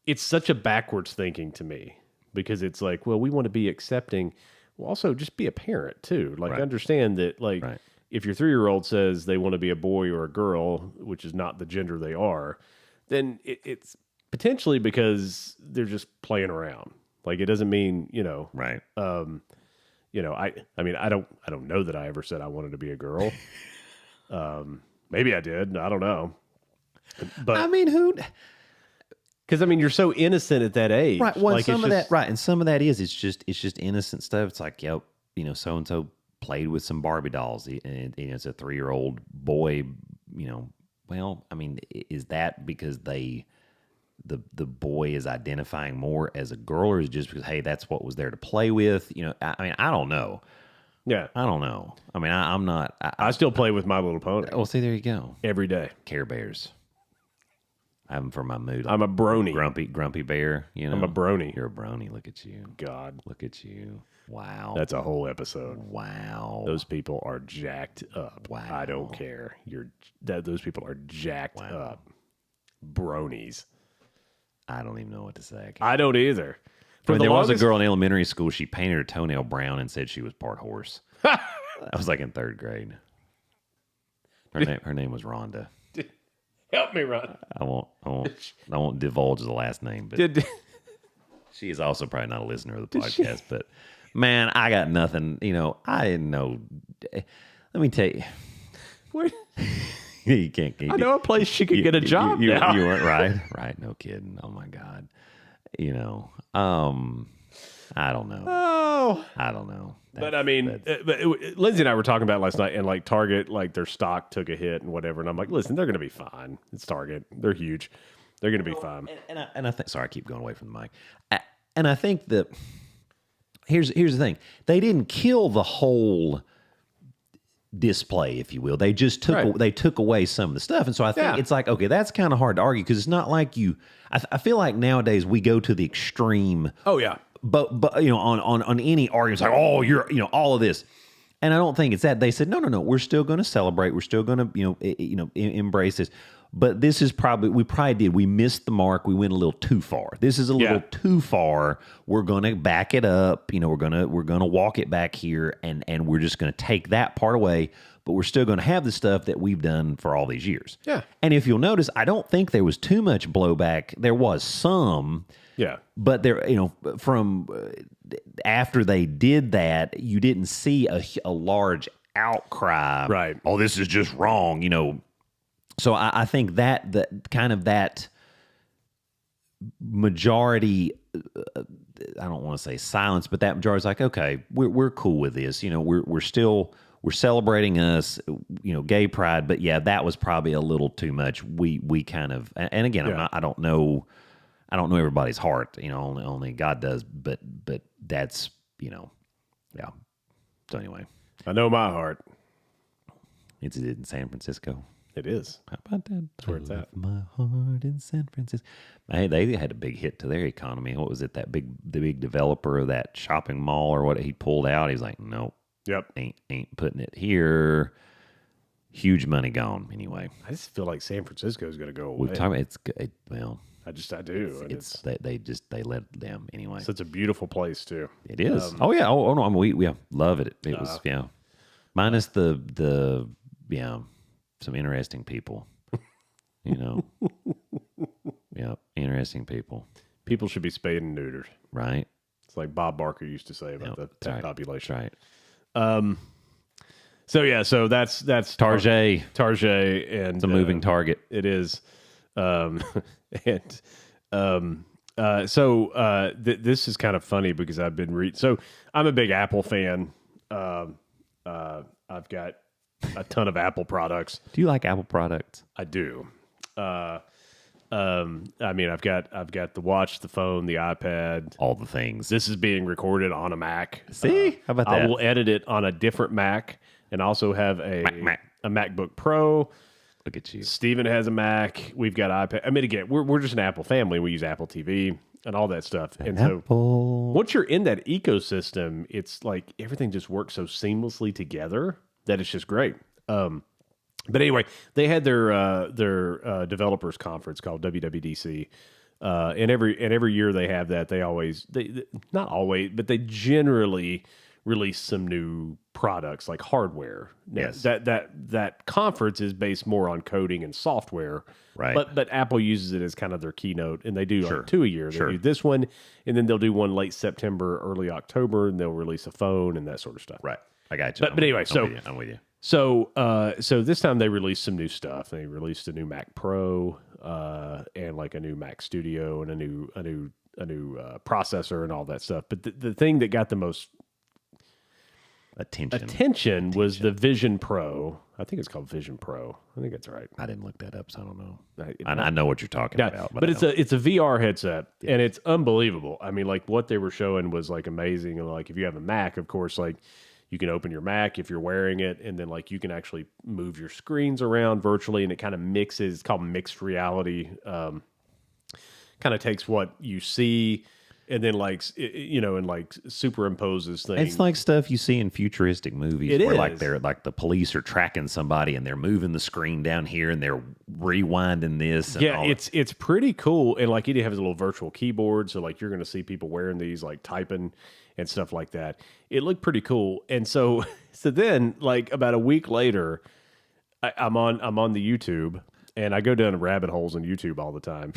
It's such a backwards thinking to me, because it's like, well, we want to be accepting. Well, also just be a parent too. Like, understand that, like, if your 3-year-old says they want to be a boy or a girl, which is not the gender they are, then it's potentially because they're just playing around. Like, it doesn't mean, I don't know that I ever said I wanted to be a girl. Maybe I did. I don't know. But I mean, who? Because you're so innocent at that age, right? Well, like, some of that is it's just innocent stuff. It's like, so and so played with some Barbie dolls, and it's a 3-year-old boy. Well, I mean, is that because the boy is identifying more as a girl, or is it just because, hey, that's what was there to play with? I don't know. Yeah, I don't know. I mean, I'm not. I still play with My Little Pony. Oh, see, there you go. Every day. Care Bears. have them for my mood. I'm a brony. Grumpy bear. You know, I'm a brony. You're a brony. Look at you. God, look at you. Wow, that's a whole episode. Wow, those people are jacked up. Wow, I don't care. Those people are jacked up. Bronies. I don't even know what to say. I don't either. There was a girl in elementary school. She painted her toenail brown and said she was part horse. I was like in 3rd grade. Her name was Rhonda. Help me, Ron. I won't divulge the last name, but she is also probably not a listener of the podcast. But man, I got nothing. You know, I didn't know. Let me tell you. What? You can't. I know a place she could get a job. You weren't right. No kidding. Oh my God. You know. I don't know. Oh, I don't know. But I mean, Lindsay and I were talking about it last night, and like Target, like their stock took a hit and whatever. And I'm like, listen, they're going to be fine. It's Target. They're huge. They're going to be fine. And I think. Sorry, I keep going away from the mic. And I think that here's the thing. They didn't kill the whole display, if you will. They just took away some of the stuff. And so I think it's like, okay, that's kind of hard to argue because it's not like you. I feel like nowadays we go to the extreme. Oh yeah. But you know, on any argument, it's like, oh, you're, you know, all of this. And I don't think it's that. They said, no, we're still going to celebrate. We're still going to, embrace this. But this is we missed the mark. We went a little too far. This is a little too far. We're going to back it up. You know, we're going to walk it back here, and we're just going to take that part away. But we're still going to have the stuff that we've done for all these years. Yeah. And if you'll notice, I don't think there was too much blowback. There was some. Yeah. But there, from after they did that, you didn't see a large outcry. Right. Oh, this is just wrong, So I think that majority, I don't want to say silence, but that majority's like, okay, we're cool with this. We're celebrating us, gay pride. But yeah, that was probably a little too much. We kind of, and again, I don't know everybody's heart, only God does, but that's, yeah. So anyway. I know my heart. It's in San Francisco. It is. How about that? That's where it's at. My heart in San Francisco. Hey, they had a big hit to their economy. What was it? The big developer of that shopping mall or what he pulled out. He's like, nope. Yep. Ain't putting it here. Huge money gone anyway. I just feel like San Francisco is going to go away. We've talked about well. I do. They let them anyway. So it's a beautiful place too. It is. Oh yeah. Oh no. We love it. It was minus the some interesting people. Interesting people. People should be spayed and neutered. Right. It's like Bob Barker used to say about the pet population. Right. So that's Target. And it's a moving target. It is. This is kind of funny because I've been reading. So I'm a big Apple fan. I've got a ton of Apple products. Do you like Apple products? I do. I mean, I've got the watch, the phone, the iPad, all the things. This is being recorded on a Mac. See, how about that? I will edit it on a different Mac, and also have a MacBook Pro. Look at you. Steven has a Mac. We've got iPad. I mean, again, we're just an Apple family. We use Apple TV and all that stuff. And so once you're in that ecosystem, it's like everything just works so seamlessly together that it's just great. But anyway, they had their developers conference called WWDC. And every year they have that. They not always, but they generally release some new products like hardware. Yes. That conference is based more on coding and software. Right. But Apple uses it as kind of their keynote, and they do like 2 a year. They do this one, and then they'll do one late September, early October, and they'll release a phone and that sort of stuff. Right. I got you. But anyway, I'm with you. So this time they released some new stuff. They released a new Mac Pro, and like a new Mac Studio and a new processor and all that stuff. But the thing that got the most attention was the Vision Pro. I think it's called Vision Pro. I think that's right. I didn't look that up, so I don't know. I know what you're talking about, but it's a VR headset, and it's unbelievable. I mean, like what they were showing was like amazing. And like if you have a Mac, of course, like You can open your Mac if you're wearing it, and then like you can actually move your screens around virtually, and it kind of mixes. It's called mixed reality. Kind of takes what you see, and then like and like superimposes things. It's like stuff you see in futuristic movies where like they're like the police are tracking somebody and they're moving the screen down here and they're rewinding this. And it's pretty cool, and like it has a little virtual keyboard, so like you're going to see people wearing these like typing and stuff like that. It looked pretty cool, and so then like about a week later, I'm on the YouTube, and I go down rabbit holes on YouTube all the time.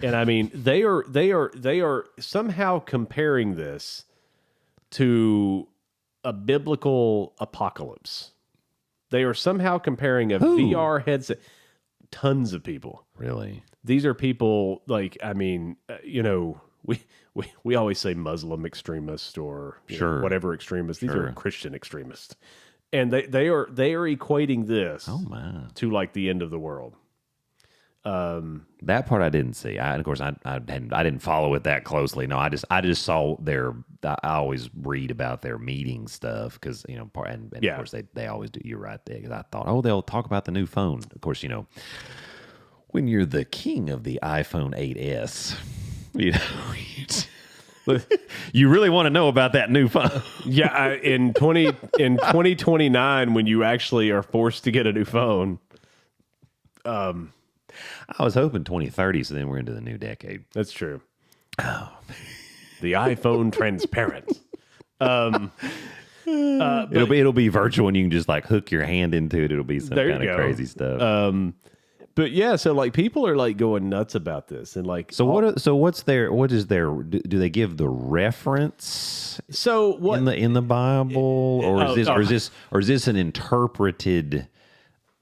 And I mean, they are somehow comparing this to a biblical apocalypse. They are somehow comparing a VR headset. Tons of people. Really? These are people like, I mean, we always say Muslim extremist or sure, whatever extremist. These are Christian extremists. And they are equating this to like the end of the world. That part I didn't see. Of course, I didn't follow it that closely. No, I just saw their. I always read about their meeting stuff because and of course they always do. You're right there because I thought, they'll talk about the new phone. Of course, when you're the king of the iPhone 8s, you really want to know about that new phone. Yeah, in 2029 when you actually are forced to get a new phone. I was hoping 2030, so then we're into the new decade. That's true. Oh, the iPhone transparent. It'll be virtual, and you can just like hook your hand into it. It'll be some kind of crazy stuff. But yeah, so like people are like going nuts about this, and like what is their? Do they give the reference? So what in the Bible, or is this an interpreted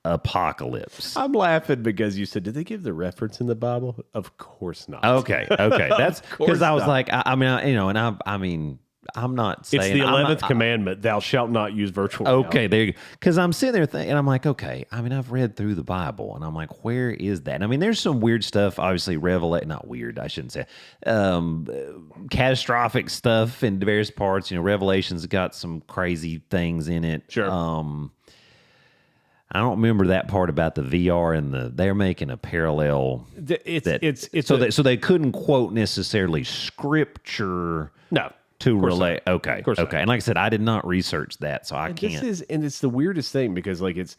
apocalypse? I'm laughing because you said, did they give the reference in the Bible? Of course not. Okay. That's because I was like, I'm not saying it's the 11th commandment: thou shalt not use virtual reality. Okay, there you go. Because I'm sitting there thinking, and I'm like, okay. I mean, I've read through the Bible, and I'm like, where is that? And I mean, there's some weird stuff. Obviously, not weird. I shouldn't say catastrophic stuff in various parts. Revelation's got some crazy things in it. Sure. I don't remember that part about the VR and they're making a parallel. So they couldn't quote necessarily scripture. No. To relate. Okay. Okay. And like I said, I did not research that, so I can't. It's the weirdest thing because like it's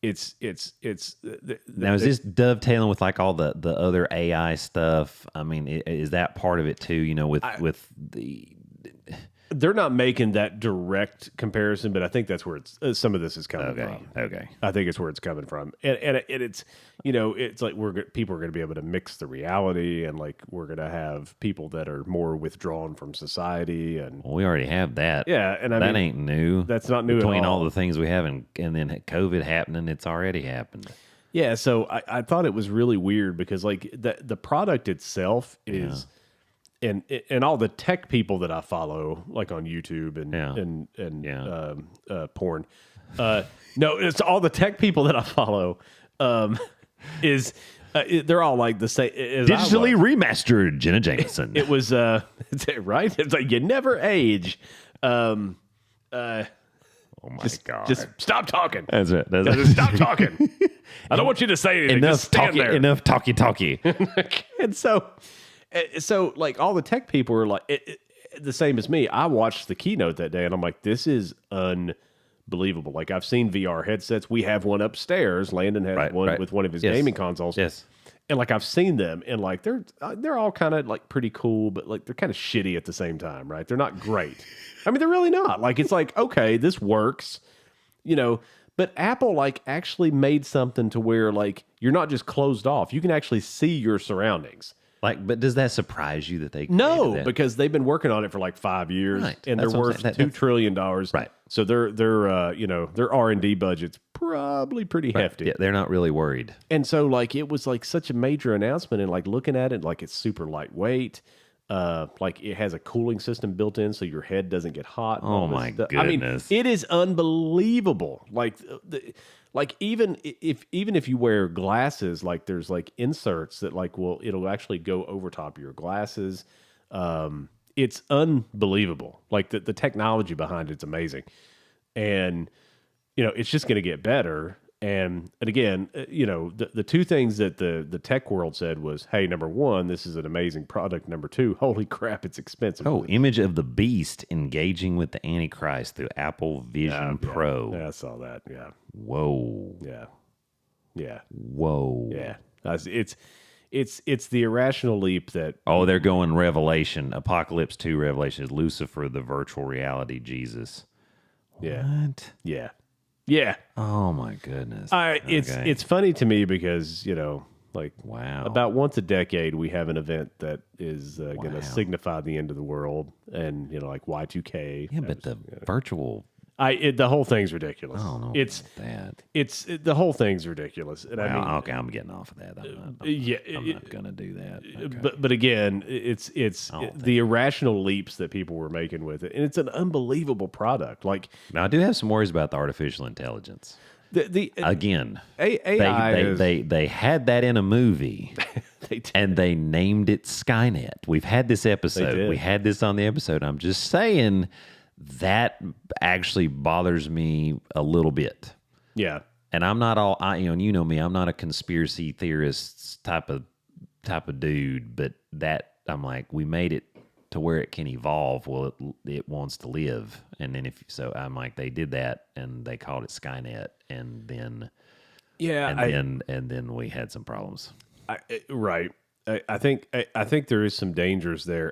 now is this dovetailing with like all the other AI stuff? I mean, is that part of it too? With the. They're not making that direct comparison, but I think that's where some of this is coming from. Okay, I think it's where it's coming from, and it's it's like people are going to be able to mix the reality, and like we're going to have people that are more withdrawn from society, and we already have that. Yeah, and that ain't new. That's not new between at all. all the things we have, and then COVID happening, it's already happened. Yeah, so I thought it was really weird because like the product itself is. Yeah. And all the tech people that I follow, like on YouTube and porn, no, it's all the tech people that I follow. They're all like the same. Digitally remastered Jenna Jameson. It was right. It's like you never age. Oh my God! Just stop talking. That's it. Stop talking. I don't want you to say anything. Enough talky. Enough talky. And so like all the tech people are like the same as me. I watched the keynote that day and I'm like, this is unbelievable. Like I've seen VR headsets. We have one upstairs. Landon has one with one of his gaming consoles. Yes. And like I've seen them and like they're all kind of like pretty cool, but like they're kind of shitty at the same time, right? They're not great. I mean, they're really not. Like it's like, okay, this works, but Apple like actually made something to where like you're not just closed off. You can actually see your surroundings. Like, but does that surprise you that they no that? Because they've been working on it for like 5 years, and they're worth $2 trillion. Right. So their R&D budget's probably pretty hefty. Yeah, they're not really worried. And so like it was like such a major announcement, and like looking at it, like it's super lightweight. Like it has a cooling system built in, so your head doesn't get hot. Oh my goodness! I mean, it is unbelievable. Like even if you wear glasses, like there's like inserts that like it'll actually go over top of your glasses. It's unbelievable. Like the technology behind it's amazing. and it's just going to get better. And again, the two things that the tech world said was, hey, number one, this is an amazing product. Number two, holy crap, it's expensive. Oh, image of the beast engaging with the Antichrist through Apple Vision Pro. Yeah, I saw that. Yeah. Whoa. Yeah. Yeah. Whoa. Yeah. It's the irrational leap that... Oh, they're going Revelation. Apocalypse 2 Revelation is Lucifer, the virtual reality Jesus. Yeah. What? Yeah. Yeah. Oh my goodness. It's funny to me because, wow. About once a decade we have an event that is going to signify the end of the world, and like Y2K. Yeah, but the virtual the whole thing's ridiculous. I don't know that. The whole thing's ridiculous. And okay, I'm getting off of that. I'm not going to do that. Okay. But again, it's the irrational leaps that people were making with it, and it's an unbelievable product. Now I do have some worries about the artificial intelligence. Again, AI they had that in a movie, and they named it Skynet. We've had this episode. We had this on the episode. I'm just saying. That actually bothers me a little bit. Yeah. And I'm not you know me, I'm not a conspiracy theorist type of dude, but that I'm like, we made it to where it can evolve. Well, it wants to live. And then I'm like, they did that and they called it Skynet. And then, and then we had some problems. Right. I think there is some dangers there.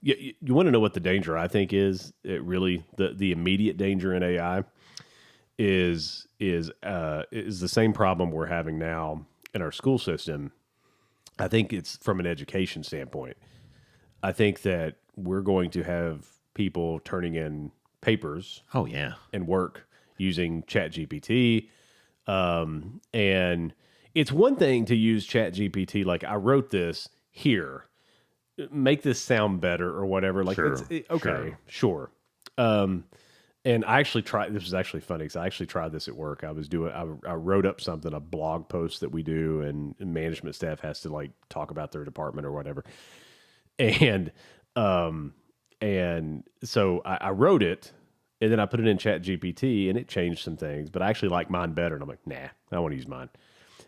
You want to know what the danger I think is? It really the immediate danger in AI is the same problem we're having now in our school system. I think it's from an education standpoint. I think that we're going to have people turning in papers. Oh yeah, and work using ChatGPT, and it's one thing to use ChatGPT, like I wrote this here, make this sound better or whatever. Like, sure. And I actually tried. This was actually funny because I actually tried this at work. I wrote up something, a blog post that we do, and management staff has to talk about their department or whatever. And so I wrote it, and then I put it in ChatGPT, and it changed some things. But I actually like mine better, and I'm like, nah, I want to use mine.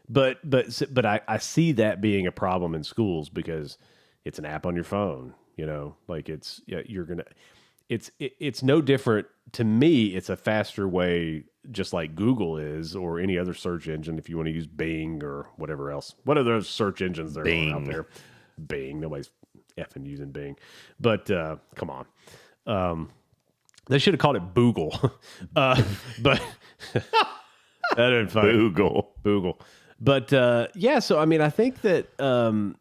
But I see that being a problem in schools because it's an app on your phone, it's no different to me. It's a faster way, just like Google is, or any other search engine. If you want to use Bing or whatever else, what are those search engines that are out there? Bing, nobody's effing using Bing, but come on, they should have called it Boogle, but that ain't funny. Boogle. But so I mean, I think that I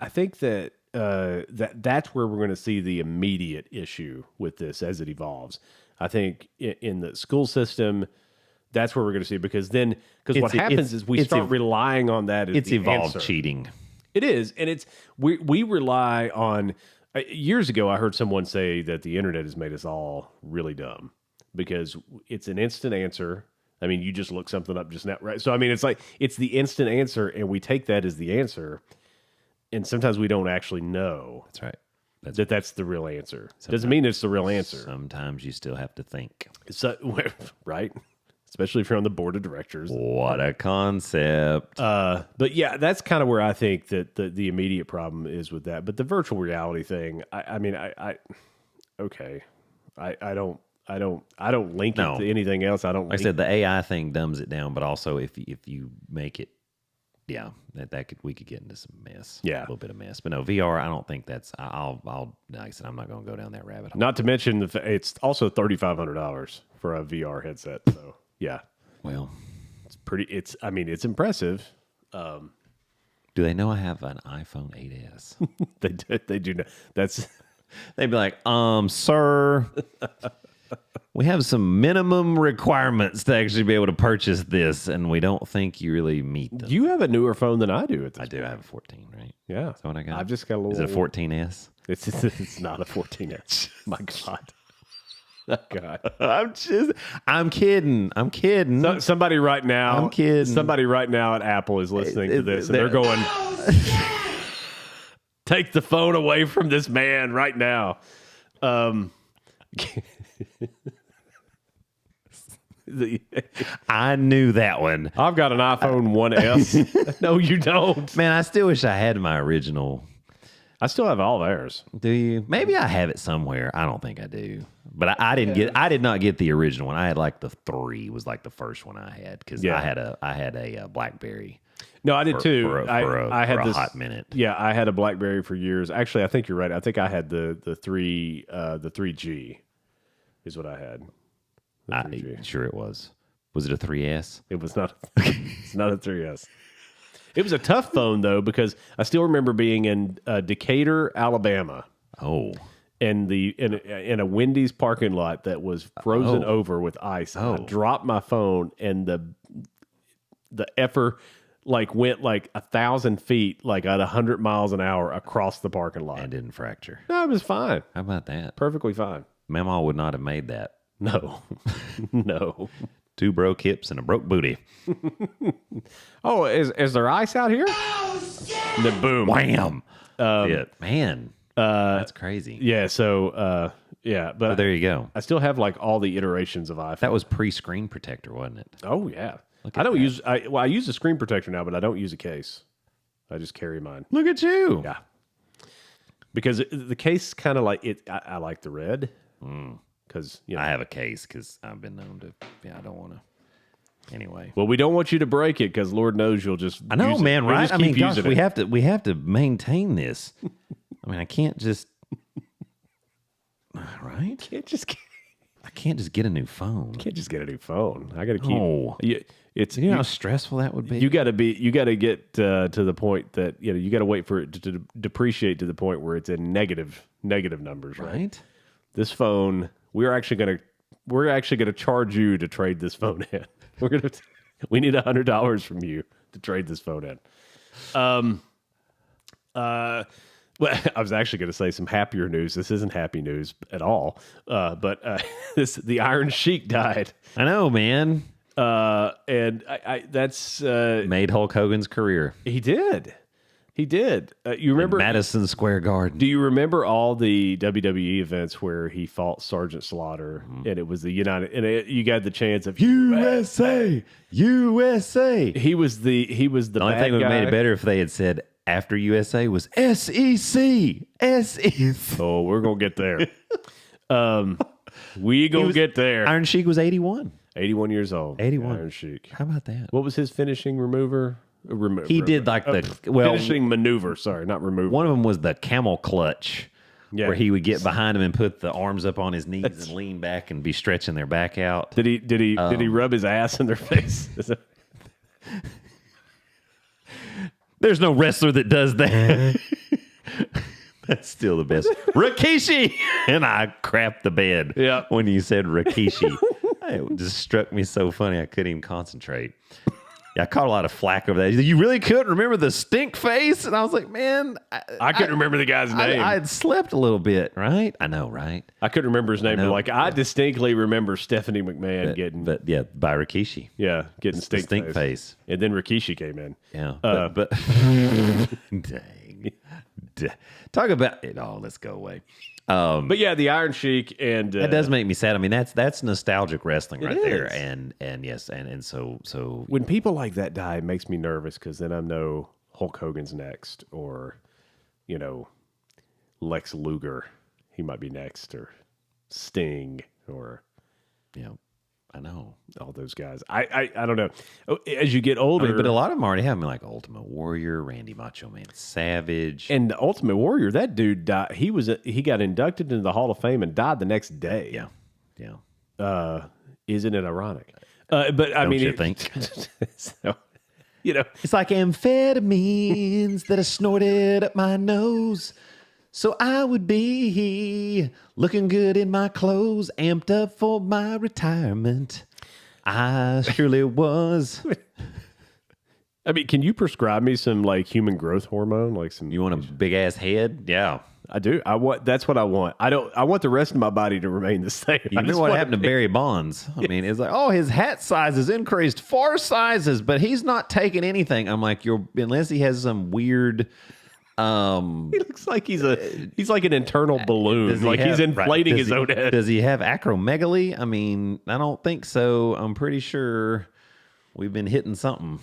think that that's where we're going to see the immediate issue with this as it evolves. I think in the school system, that's where we're going to see it, because what happens is we start relying on that as it's the evolved answer. Cheating. It is, and we rely on. Years ago, I heard someone say that the internet has made us all really dumb because it's an instant answer. I mean, you just look something up just now, right? So, I mean, it's the instant answer, and we take that as the answer, and sometimes we don't actually know. That's right. That's the real answer. Doesn't mean it's the real answer. Sometimes you still have to think. So, right? Especially if you're on the board of directors. What a concept. But yeah, that's kind of where I think that the immediate problem is with that. But the virtual reality thing, I don't link it to anything else. I don't. Like I said, the AI thing dumbs it down, but also if you make it, we could get into some mess. Yeah, a little bit of mess. But no, VR, I don't think that's. Like I said, I'm not going to go down that rabbit hole. Not to mention it's also $3,500 for a VR headset. So yeah, well, it's pretty. It's impressive. Do they know I have an iPhone 8s? They do know. They'd be like, sir, we have some minimum requirements to actually be able to purchase this, and we don't think you really meet them. You have a newer phone than I do at this I do. I have a 14, right? Yeah. That's what I got. I've just got a little... Is it a 14S? It's not a 14S. My God. Oh, God. I'm kidding. Somebody right now... I'm kidding. Somebody right now at Apple is listening to this, and they're going... Take the phone away from this man right now. I knew that one. I've got an iPhone 1S. No, you don't. Man, I still wish I had my original. I still have all theirs. Do you? Maybe I have it somewhere. I don't think I do. But I did not get the original one. I had like the 3 was like the first one I had because I had a BlackBerry. No, I did too. I had this hot minute. Yeah, I had a BlackBerry for years. Actually, I think you're right. I think I had the 3G is what I had. Sure it was. Was it a 3S? It was not. It's not a 3S. It was a tough phone though because I still remember being in Decatur, Alabama. Oh. In a Wendy's parking lot that was frozen over with ice. I dropped my phone and the effer went 1,000 feet at 100 miles an hour across the parking lot. And didn't fracture. No, it was fine. How about that? Perfectly fine. Mama would not have made that. No. No. 2 broke hips and a broke booty. Oh, is there ice out here? Oh, shit! And then boom. Wham. Man. That's crazy. Yeah, so but there you go. I still have all the iterations of iPhone. That was pre-screen protector, wasn't it? Oh yeah. I use a screen protector now, but I don't use a case. I just carry mine. Look at you. Yeah. Because the case kind of I like the red. Because I have a case because I've been known to. Yeah, I don't want to. Anyway, well, we don't want you to break it because Lord knows you'll just. I know, man. Right? I mean, gosh, we have to maintain this. I mean, I can't just. Right? I can't just get a new phone. Can't just get a new phone. I got to keep. Oh, you know how stressful that would be. You got to get to the point that you got to wait for it to depreciate to the point where it's in negative numbers, right? This phone, we're actually gonna charge you to trade this phone in. We need $100 from you to trade this phone in. Well, I was actually going to say some happier news. This isn't happy news at all. But the Iron Sheik died. I know, man. And that's made Hulk Hogan's career. He did. You remember in Madison Square Garden? Do you remember all the WWE events where he fought Sergeant Slaughter, and it was the United? And you got the chance of USA. He was the The only thing that would have made it better if they had said after USA was SEC. Oh, we're gonna get there. We gonna get there. Iron Sheik was 81. 81 years old. 81. Iron Sheik. How about that? What was his finishing remover? He did finishing maneuver. Sorry, not remover. One of them was the camel clutch, where he would get behind him and put the arms up on his knees and lean back and be stretching their back out. Did he rub his ass in their face? There's no wrestler that does that. That's still the best. Rikishi! And I crapped the bed when you said Rikishi. It just struck me so funny I couldn't even concentrate. Yeah, I caught a lot of flack over that. You really couldn't remember the stink face? And I was like, man. I couldn't remember the guy's name. I had slept a little bit, right? I know, right? I couldn't remember his name, but I distinctly remember Stephanie McMahon getting. But yeah, by Rikishi. Yeah, getting stink face. And then Rikishi came in. Yeah. But dang. Talk about it. Oh, let's go away. But yeah, the Iron Sheik, and that does make me sad. I mean, that's nostalgic wrestling right there, and yes, and so when people like that die, it makes me nervous because then I know Hulk Hogan's next, or Lex Luger, he might be next, or Sting, or I know all those guys. I don't know. As you get older, but a lot of them already have me like Ultimate Warrior, Randy Macho Man Savage, and the Ultimate Warrior. That dude died. He got inducted into the Hall of Fame and died the next day. Yeah. Isn't it ironic? But I mean, you think? So, it's like amphetamines that are snorted up my nose. So I would be looking good in my clothes, amped up for my retirement. I surely was. I mean, can you prescribe me some human growth hormone, some? You want a big ass head? Yeah, I do. That's what I want. I want the rest of my body to remain the same. You know what happened to Barry Bonds? I mean, it's like, his hat size has increased 4 sizes, but he's not taking anything. I'm like, unless he has some weird He looks like he's like an internal balloon. Like he's inflating his own head. Does he have acromegaly? I mean, I don't think so. I'm pretty sure we've been hitting something.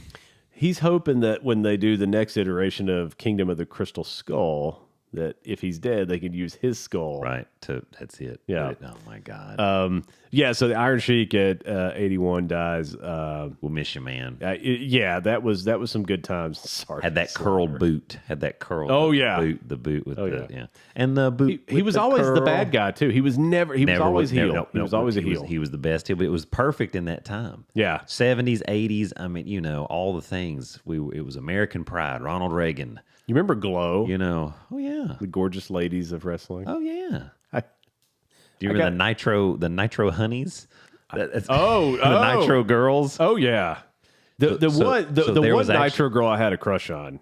He's hoping that when they do the next iteration of Kingdom of the Crystal Skull, that if he's dead, they could use his skull. Right. That's it. Yeah. Oh, my God. Yeah, so the Iron Sheik at 81 dies. We'll miss you, man. That was some good times. Sorry. Had that curled boot. Oh, yeah. The boot with yeah. And the boot. He was always the bad guy, too. He was always heel. He was always a heel. He was the best heel, but it was perfect in that time. Yeah. 70s, 80s. I mean, all the things. It was American Pride, Ronald Reagan. You remember Glow? Oh yeah, the gorgeous ladies of wrestling. Oh yeah. Do you remember the Nitro Honeys? The Nitro Girls. Oh yeah. The one Nitro girl I had a crush on.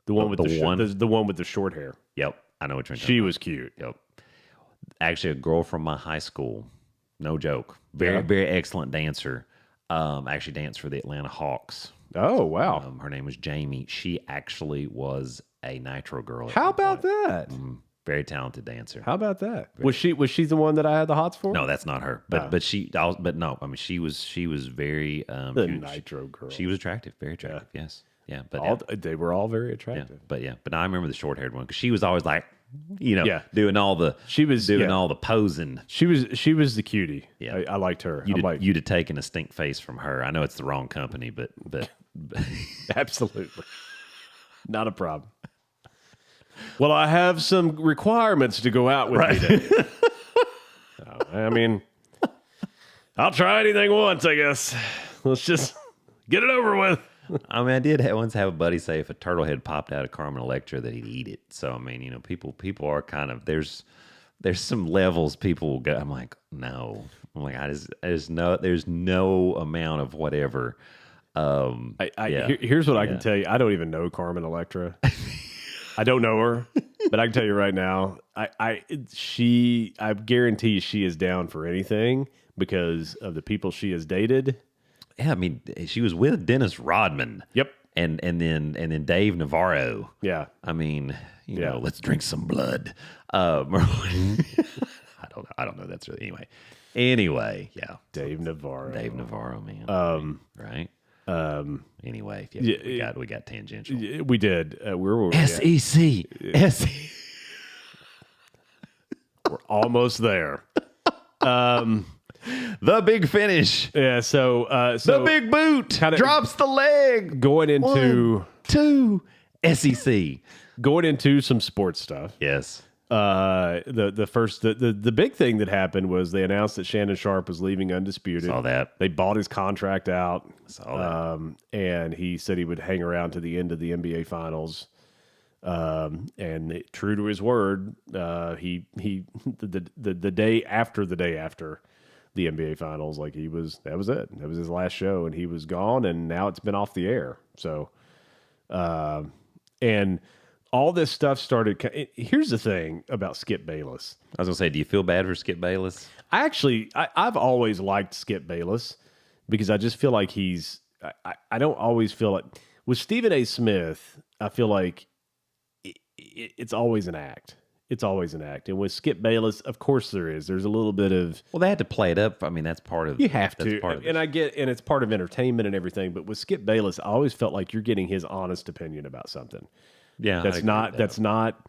The one with the one with the short hair. Yep, I know what you're talking about. She was cute. Yep. Actually, a girl from my high school. No joke. Very excellent dancer. Actually danced for the Atlanta Hawks. Oh wow. Her name was Jamie. She actually was a Nitro girl. How about that? Very talented dancer. How about that? Was she the one that I had the hots for? No, that's not her. But no. I mean, she was very the Nitro girl. She was attractive, very attractive. Yeah. Yes, yeah. But they were all very attractive. Yeah, but I remember the short haired one because she was always like, doing all the all the posing. She was the cutie. Yeah, I liked her. You'd have taken a stink face from her. I know it's the wrong company, but absolutely not a problem. Well, I have some requirements to go out with me today. I mean, I'll try anything once, I guess. Let's just get it over with. I mean, I did once have a buddy say if a turtle head popped out of Carmen Electra that he'd eat it. So, I mean, people are kind of, there's some levels people will go, I'm like, no. I'm like, there's no amount of whatever. Here's what I can tell you. I don't even know Carmen Electra. I don't know her, but I can tell you right now, I guarantee she is down for anything because of the people she has dated. Yeah, I mean, she was with Dennis Rodman. Yep. And then Dave Navarro. Yeah. I mean, let's drink some blood. I don't know. That's really anyway. Yeah. Dave Navarro, man. Right. Anyway, we got tangential. We did. Where were we? SEC. We're almost there. The big finish. Yeah. So the big boot drops the leg. Going into 1, 2 SEC. Going into some sports stuff. Yes. The big thing that happened was they announced that Shannon Sharpe was leaving undisputed. Saw that. They bought his contract out. Saw that. And he said he would hang around to the end of the NBA Finals. And true to his word, the day after the NBA Finals, that was it. That was his last show, and he was gone. And now it's been off the air. So, and all this stuff started. Here's the thing about Skip Bayless. I was gonna say, do you feel bad for Skip Bayless? I've always liked Skip Bayless because I just feel like I don't always feel like with Stephen A. Smith. I feel like it's always an act. It's always an act. And with Skip Bayless, of course there is. There's a little bit of... Well, they had to play it up. I mean, that's part of... You have to. And it's part of entertainment and everything. But with Skip Bayless, I always felt like you're getting his honest opinion about something. Yeah. That's not...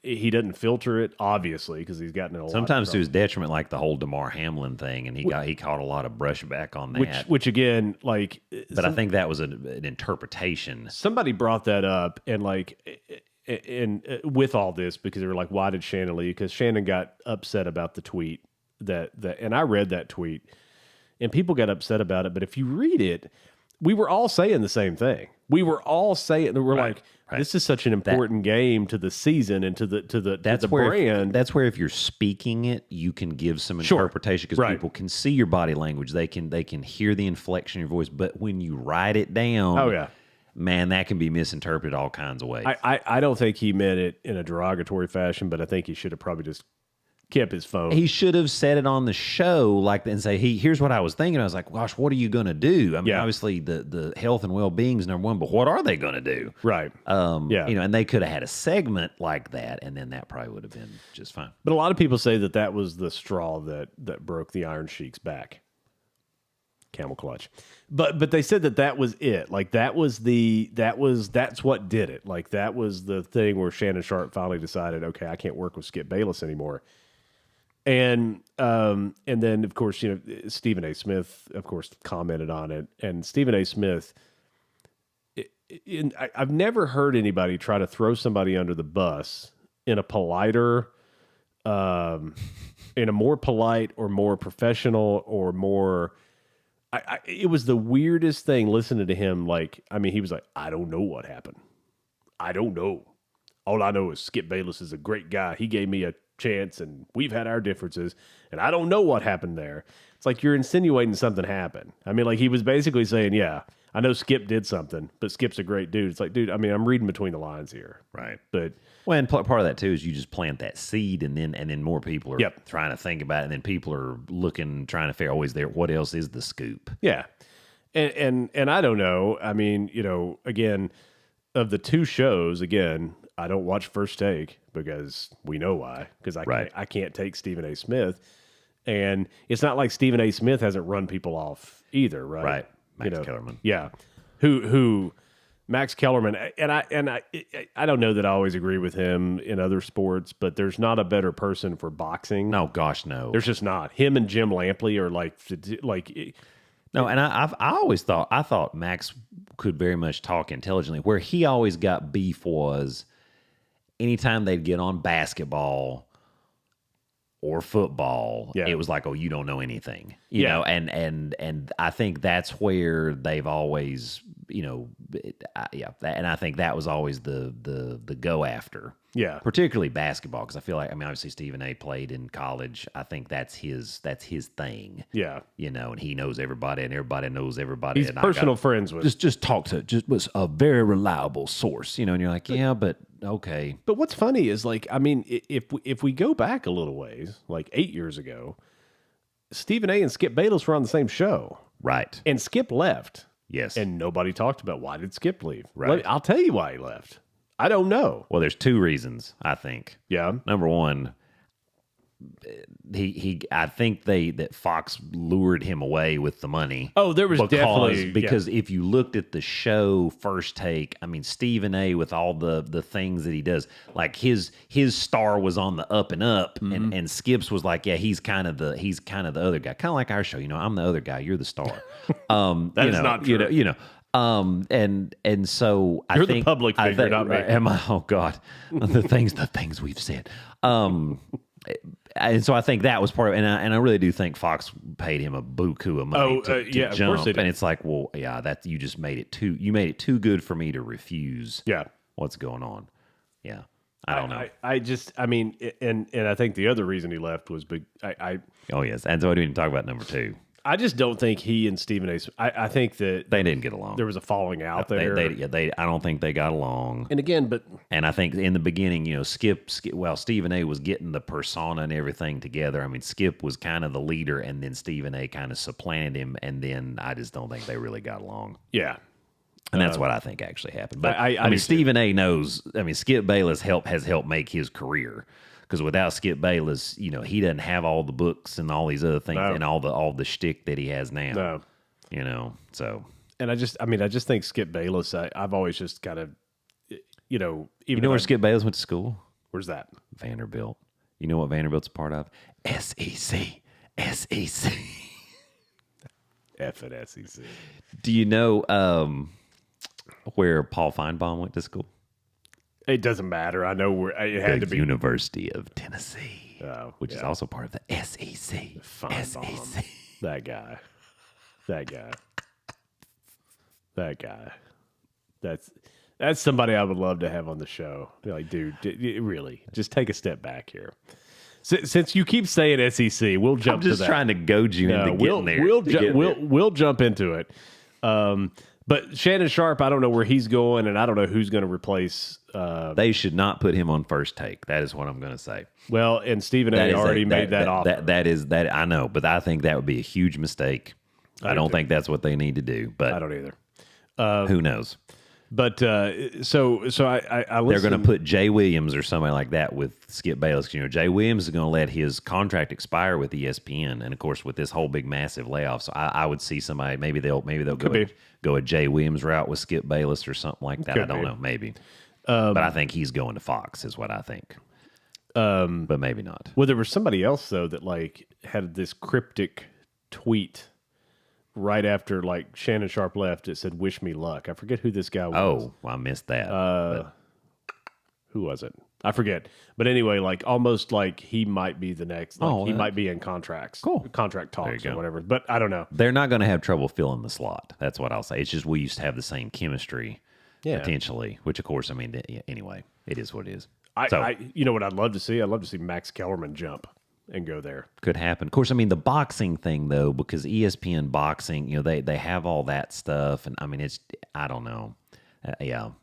He doesn't filter it, obviously, because he's gotten in a lot sometimes of to his detriment, like the whole DeMar Hamlin thing, and he caught a lot of brushback on that. Which again, but I think that was an interpretation. Somebody brought that up, and with all this, because they were like, why did Shannon leave? Because Shannon got upset about the tweet and I read that tweet, and people got upset about it. But if you read it, we were all saying the same thing. We were all saying, this is such an important game to the season and to the brand. That's where if you're speaking it, you can give some interpretation because people can see your body language. They can hear the inflection in your voice. But when you write it down, man, that can be misinterpreted all kinds of ways. I don't think he meant it in a derogatory fashion, but I think he should have probably just kept his phone. He should have said it on the show, like, and say, here's what I was thinking. I was like, gosh, what are you going to do? I mean, obviously the health and well-being is number one, but what are they going to do? Right. And they could have had a segment like that, and then that probably would have been just fine. But a lot of people say that was the straw that broke the Iron Sheik's back. Camel clutch. But they said that was it. Like that's what did it. Like that was the thing where Shannon Sharpe finally decided, okay, I can't work with Skip Bayless anymore. And then of course, Stephen A. Smith, of course, commented on it. And Stephen A. Smith, I've never heard anybody try to throw somebody under the bus in a politer, in a more polite or more professional or more. It was the weirdest thing listening to him. Like, I mean, he was like, I don't know what happened. I don't know. All I know is Skip Bayless is a great guy. He gave me a chance, and we've had our differences, and I don't know what happened there. It's like you're insinuating something happened. I mean, like he was basically saying, yeah, I know Skip did something, but Skip's a great dude. It's like, dude, I mean, I'm reading between the lines here. Right. But well, and part of that too is you just plant that seed, and then more people are trying to think about it, and then people are trying to figure out, what else is the scoop? Yeah. And I don't know. I mean, again, of the two shows, again, I don't watch First Take because we know why. Because I can't take Stephen A. Smith. And it's not like Stephen A. Smith hasn't run people off either, right? Right. Max Kellerman. Yeah. Who Max Kellerman, and I don't know that I always agree with him in other sports, but there's not a better person for boxing. No, gosh, no. There's just not. Him and Jim Lampley are like no, and I always thought Max could very much talk intelligently. Where he always got beef was anytime they'd get on basketball or football, it was like, oh, you don't know anything, you know, and I think that's where they've always, and I think that was always the go after, particularly basketball, because I feel like, I mean, obviously Stephen A. played in college. I think that's his thing, and he knows everybody, and everybody knows everybody. He's personal friends with. Just talk to was a very reliable source, and you're like, but okay. But what's funny is, like, I mean, if we go back a little ways, like 8 years ago, Stephen A. and Skip Bayless were on the same show. Right. And Skip left. Yes. And nobody talked about why did Skip leave. Right. I'll tell you why he left. I don't know. Well, there's two reasons, I think. Yeah. Number one, I think that Fox lured him away with the money. Oh, there was because if you looked at the show First Take, I mean, Stephen A. with all the things that he does, like his star was on the up and up, and Skip's was like, he's kind of the other guy, kind of like our show. I'm the other guy, you're the star. That is not true. And so you're the public figure, not me. Am I? Oh God, the things we've said. And so I think that was part of it. And I really do think Fox paid him a buku of money to jump. Of course they did. And it's like, well, that you just made it too good for me to refuse. Yeah. What's going on? Yeah. I don't know. I mean, and I think the other reason he left was oh yes. And so I didn't talk about number two. I just don't think he and Stephen A. I think that they didn't get along. There was a falling out there. I don't think they got along. And again, and I think in the beginning, Skip, while Stephen A. was getting the persona and everything together, I mean, Skip was kind of the leader, and then Stephen A. kind of supplanted him, and then I just don't think they really got along. Yeah. And that's what I think actually happened. But I mean, Stephen A. knows. I mean, Skip Bayless has helped make his career. Because without Skip Bayless, he doesn't have all the books and all these other things and all the shtick that he has now. No. So. And I just think Skip Bayless. I've always just kind of, even where Skip Bayless went to school? Where's that? Vanderbilt. You know what Vanderbilt's a part of? SEC. F at SEC. Do you know where Paul Feinbaum went to school? It doesn't matter. I know where it had to be. University of Tennessee, which is also part of the SEC. SEC. That guy. That's somebody I would love to have on the show. Be like, dude, really, just take a step back here. Since you keep saying SEC, we'll jump to that. I'm just trying to goad you into getting there. We'll jump into it. But Shannon Sharpe, I don't know where he's going, and I don't know who's going to replace they should not put him on First Take. That is what I'm going to say. Well, and Stephen A. already made that offer. That is I know, but I think that would be a huge mistake. I don't think that's what they need to do. But I don't either. Who knows? But so I they're going to put Jay Williams or somebody like that with Skip Bayless. You know, Jay Williams is going to let his contract expire with ESPN, and of course with this whole big massive layoff. So I would see somebody maybe they'll go a Jay Williams route with Skip Bayless or something like that. I don't know, maybe. But I think he's going to Fox is what I think. But maybe not. Well, there was somebody else though that like had this cryptic tweet right after like Shannon Sharpe left. It said "Wish me luck." I forget who this guy was. Oh, well, I missed that. Who was it? I forget. But anyway, like almost like he might be the next. Like, he might be in contract talks or whatever. But I don't know. They're not going to have trouble filling the slot. That's what I'll say. It's just we used to have the same chemistry, potentially. Which, of course, I mean, anyway, it is what it is. You know what I'd love to see? I'd love to see Max Kellerman jump and go there. Could happen. Of course, I mean, the boxing thing, though, because ESPN boxing, you know, they have all that stuff. And, I mean, it's, I don't know.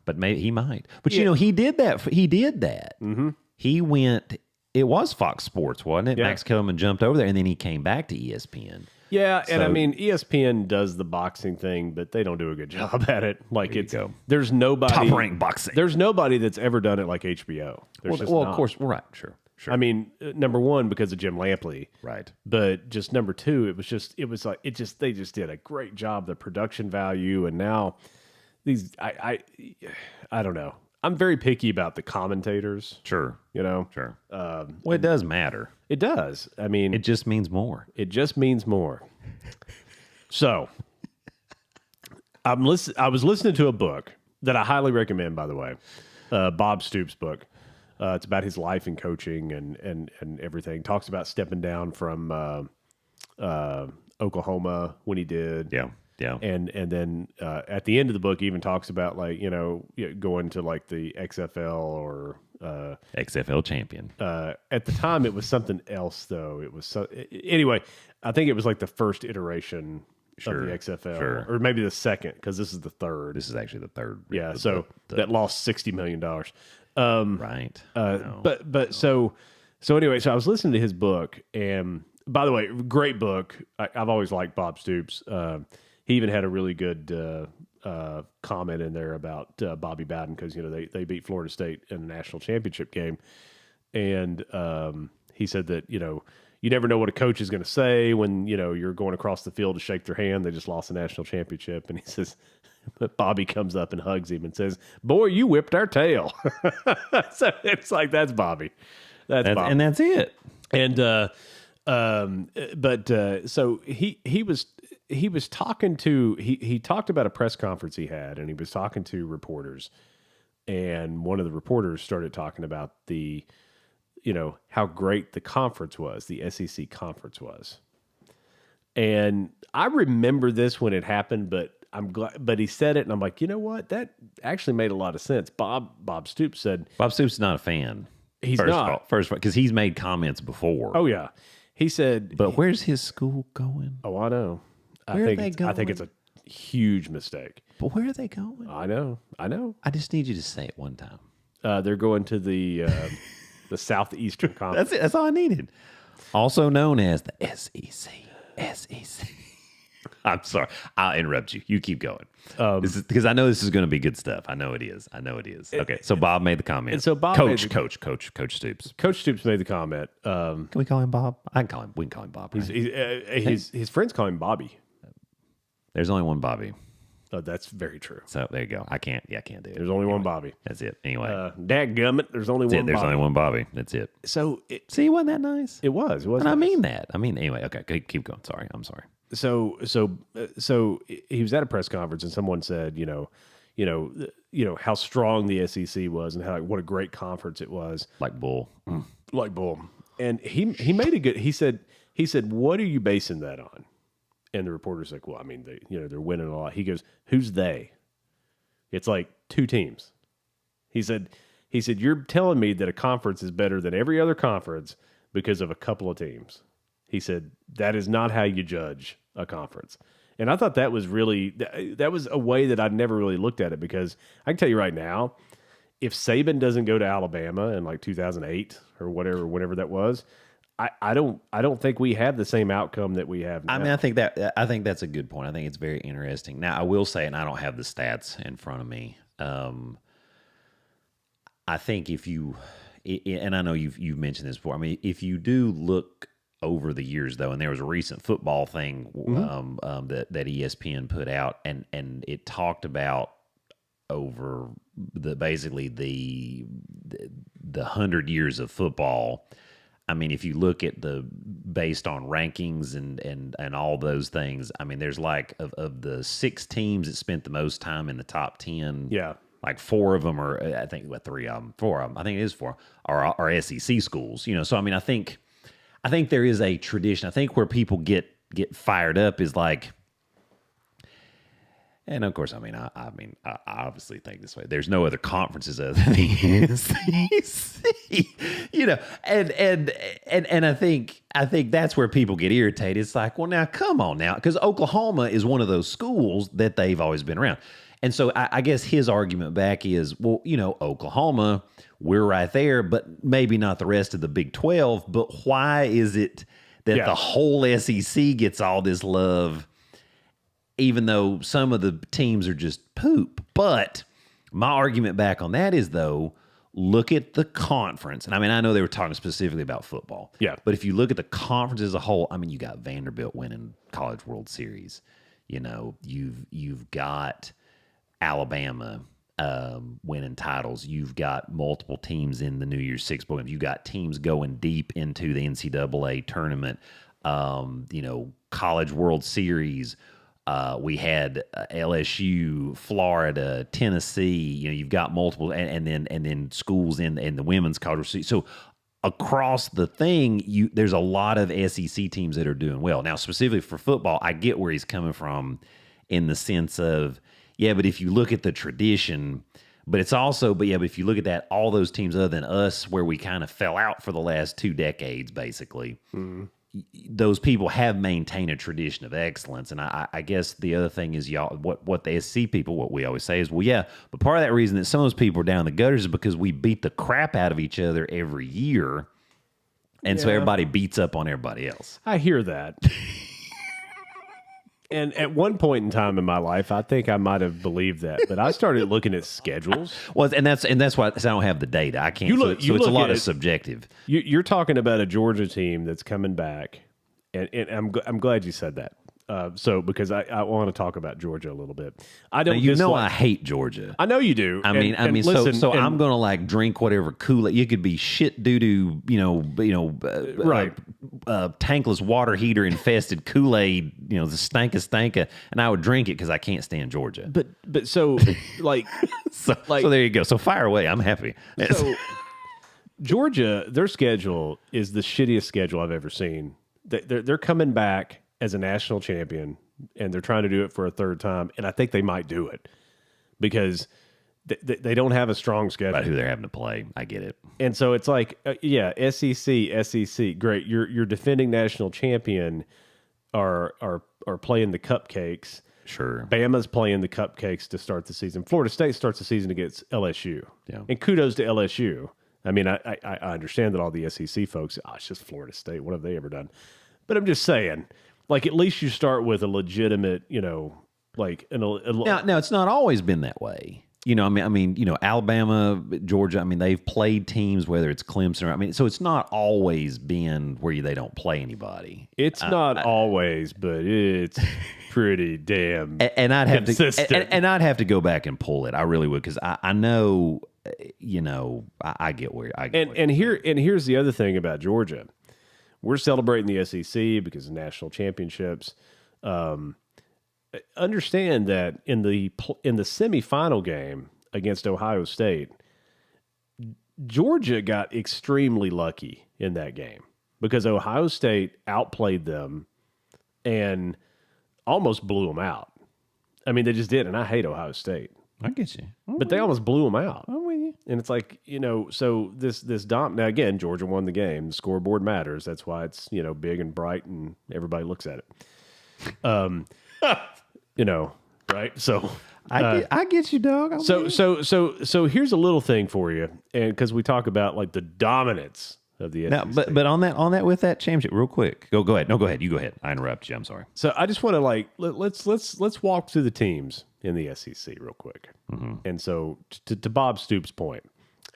But maybe he might. But, you know, he did that. Mm-hmm. He went, it was Fox Sports, wasn't it? Yeah. Max Kellerman jumped over there, and then he came back to ESPN. Yeah, and I mean, ESPN does the boxing thing, but they don't do a good job at it. Like, there's nobody. Top-ranked boxing. There's nobody that's ever done it like HBO. Of course, right, sure. I mean, number one, because of Jim Lampley. Right. But just number two, they just did a great job, the production value, and now these, I don't know. I'm very picky about the commentators. Sure. You know? Sure. Well, it does matter. It does. I mean, it just means more. It just means more. So, I was listening to a book that I highly recommend, by the way, Bob Stoops' book. It's about his life and coaching and everything. Talks about stepping down from Oklahoma when he did. Yeah. Yeah. And then at the end of the book, he even talks about like, you know, going to like the XFL or XFL champion. At the time, it was something else though. It was anyway. I think it was like the first iteration of the XFL, or maybe the second, because this is the third. This is actually the third. Yeah. That lost $60 million. Right. But so anyway, so I was listening to his book, and by the way, great book. I've always liked Bob Stoops. He even had a really good comment in there about Bobby Bowden, because you know they beat Florida State in the national championship game, and he said that you know you never know what a coach is going to say when you know you're going across the field to shake their hand. They just lost the national championship, and he says, but Bobby comes up and hugs him and says, "Boy, you whipped our tail." So it's like that's Bobby. That's Bobby. And that's it. And so he was talking to he talked about a press conference he had, and he was talking to reporters, and one of the reporters started talking about how great the conference was, the SEC conference was. And I remember this when it happened, but I'm glad, but he said it, and I'm like, you know what? That actually made a lot of sense. Bob Stoops said Bob Stoops is not a fan. He's not. First of all, because he's made comments before. Oh yeah, he said. But where's his school going? Oh, I know. Where are they going? I think it's a huge mistake. But where are they going? I know. I just need you to say it one time. They're going to the Southeastern Conference. That's it. That's all I needed. Also known as the SEC. I'm sorry. I'll interrupt you. You keep going. This is because I know this is going to be good stuff. I know it is. Okay. So Bob made the comment. And so Bob Coach Stoops. Coach Stoops made the comment. Can we call him Bob? We can call him Bob. Right? His friends call him Bobby. There's only one Bobby. Oh, that's very true. So there you go. I can't do it. There's only one Bobby. That's it. Anyway. Dadgummit, there's only one Bobby. There's only one Bobby. That's it. So see, wasn't that nice? It was. And nice. I mean that. Anyway, okay, keep going. Sorry. I'm sorry. So he was at a press conference, and someone said, how strong the SEC was, and how what a great conference it was. Like bull. And he made a good. He said, what are you basing that on? And the reporter's like, well, I mean, they're winning a lot. He goes, who's they? It's like two teams. He said, you're telling me that a conference is better than every other conference because of a couple of teams. He said, that is not how you judge a conference. And I thought that was really, that was a way that I'd never really looked at it, because I can tell you right now, if Saban doesn't go to Alabama in like 2008 or whenever that was, I don't think we have the same outcome that we have now. I mean, I think that's a good point. I think it's very interesting. Now, I will say, and I don't have the stats in front of me. I think if you, and I know you've mentioned this before. I mean, if you do look over the years, though, and there was a recent football thing that ESPN put out, and it talked about over basically the 100 years of football. I mean, if you look at based on rankings and all those things, I mean, there's like of the 6 teams that spent the most time in the top 10. Yeah. Like 4 of them are, I think, 3 of them, 4 of them, I think it is 4, are SEC schools. So I mean, I think there is a tradition. I think where people get fired up is like, and of course, I mean, I obviously think this way. There's no other conferences other than the SEC, and I think that's where people get irritated. It's like, well, now come on now, because Oklahoma is one of those schools that they've always been around, and so I guess his argument back is, well, Oklahoma, we're right there, but maybe not the rest of the Big 12. But why is it that the whole SEC gets all this love? Even though some of the teams are just poop. But my argument back on that is, though, look at the conference. And I mean, I know they were talking specifically about football. Yeah. But if you look at the conference as a whole, I mean, you got Vanderbilt winning College World Series. You've got Alabama winning titles. You've got multiple teams in the New Year's Six Bowl. You've got teams going deep into the NCAA tournament. College World Series. We had LSU, Florida, Tennessee. You've got multiple, and then schools in the women's college. So across the thing, there's a lot of SEC teams that are doing well. Now, specifically for football, I get where he's coming from in the sense of, but if you look at the tradition, but it's also, but if you look at that, all those teams other than us, where we kind of fell out for the last 2 decades, basically. Mm-hmm. Those people have maintained a tradition of excellence. And I guess the other thing is, y'all, what the SC people, what we always say is, but part of that reason that some of those people are down in the gutters is because we beat the crap out of each other every year. And so everybody beats up on everybody else. I hear that. And at one point in time in my life, I think I might have believed that, but I started looking at schedules. Well, and that's why I don't have the data. I can't. So it's a lot of subjective. You're talking about a Georgia team that's coming back, and I'm glad you said that. Because I want to talk about Georgia a little bit. I don't. I hate Georgia. I know you do. I mean, listen, so I'm gonna like drink whatever Kool-Aid. You could be shit doo doo, right? Tankless water heater infested Kool-Aid, the stanka, and I would drink it because I can't stand Georgia. But so like so there you go. So fire away. I'm happy. So Georgia, their schedule is the shittiest schedule I've ever seen. They're coming back as a national champion, and they're trying to do it for a 3rd time, and I think they might do it because they don't have a strong schedule. About who they're having to play, I get it. And so it's like, SEC, great. Your defending national champion are playing the cupcakes. Sure. Bama's playing the cupcakes to start the season. Florida State starts the season against LSU. Yeah. And kudos to LSU. I mean, I understand that all the SEC folks, it's just Florida State. What have they ever done? But I'm just saying, like, at least you start with a legitimate, now it's not always been that way. Alabama, Georgia, I mean, they've played teams, whether it's Clemson, so it's not always been where they don't play anybody. It's not always, but it's pretty damn and I'd have consistent. And I'd have to go back and pull it. I really would, because I know, I get where here's the other thing about Georgia. We're celebrating the SEC because of national championships. Understand that in the semifinal game against Ohio State, Georgia got extremely lucky in that game because Ohio State outplayed them and almost blew them out. I mean, they just did, and I hate Ohio State. I get you. But they almost blew them out. I'm with you. And it's like, so this now again, Georgia won the game. The scoreboard matters. That's why it's, big and bright and everybody looks at it. right? So I get you, dog. So here's a little thing for you, and because we talk about like the dominance of the SEC. Now, but on that with that championship, real quick. Go ahead. No, go ahead. You go ahead. I interrupted you. I'm sorry. So I just want to like let's walk through the teams in the SEC real quick. And so to Bob Stoops' point,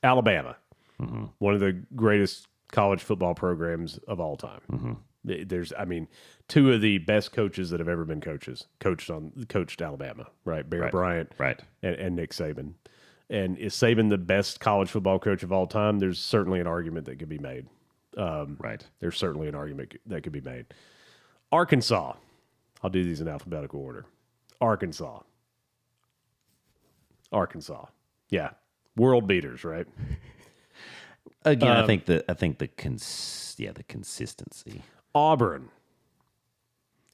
Alabama, one of the greatest college football programs of all time. There's, I mean, two of the best coaches that have ever been coached Alabama, right? Bear Bryant, right, and Nick Saban. And is Saban the best college football coach of all time? There's certainly an argument that could be made. Right. There's certainly an argument that could be made. Arkansas. I'll do these in alphabetical order. Arkansas. Yeah. World beaters, right? Again, I think the consistency. Auburn.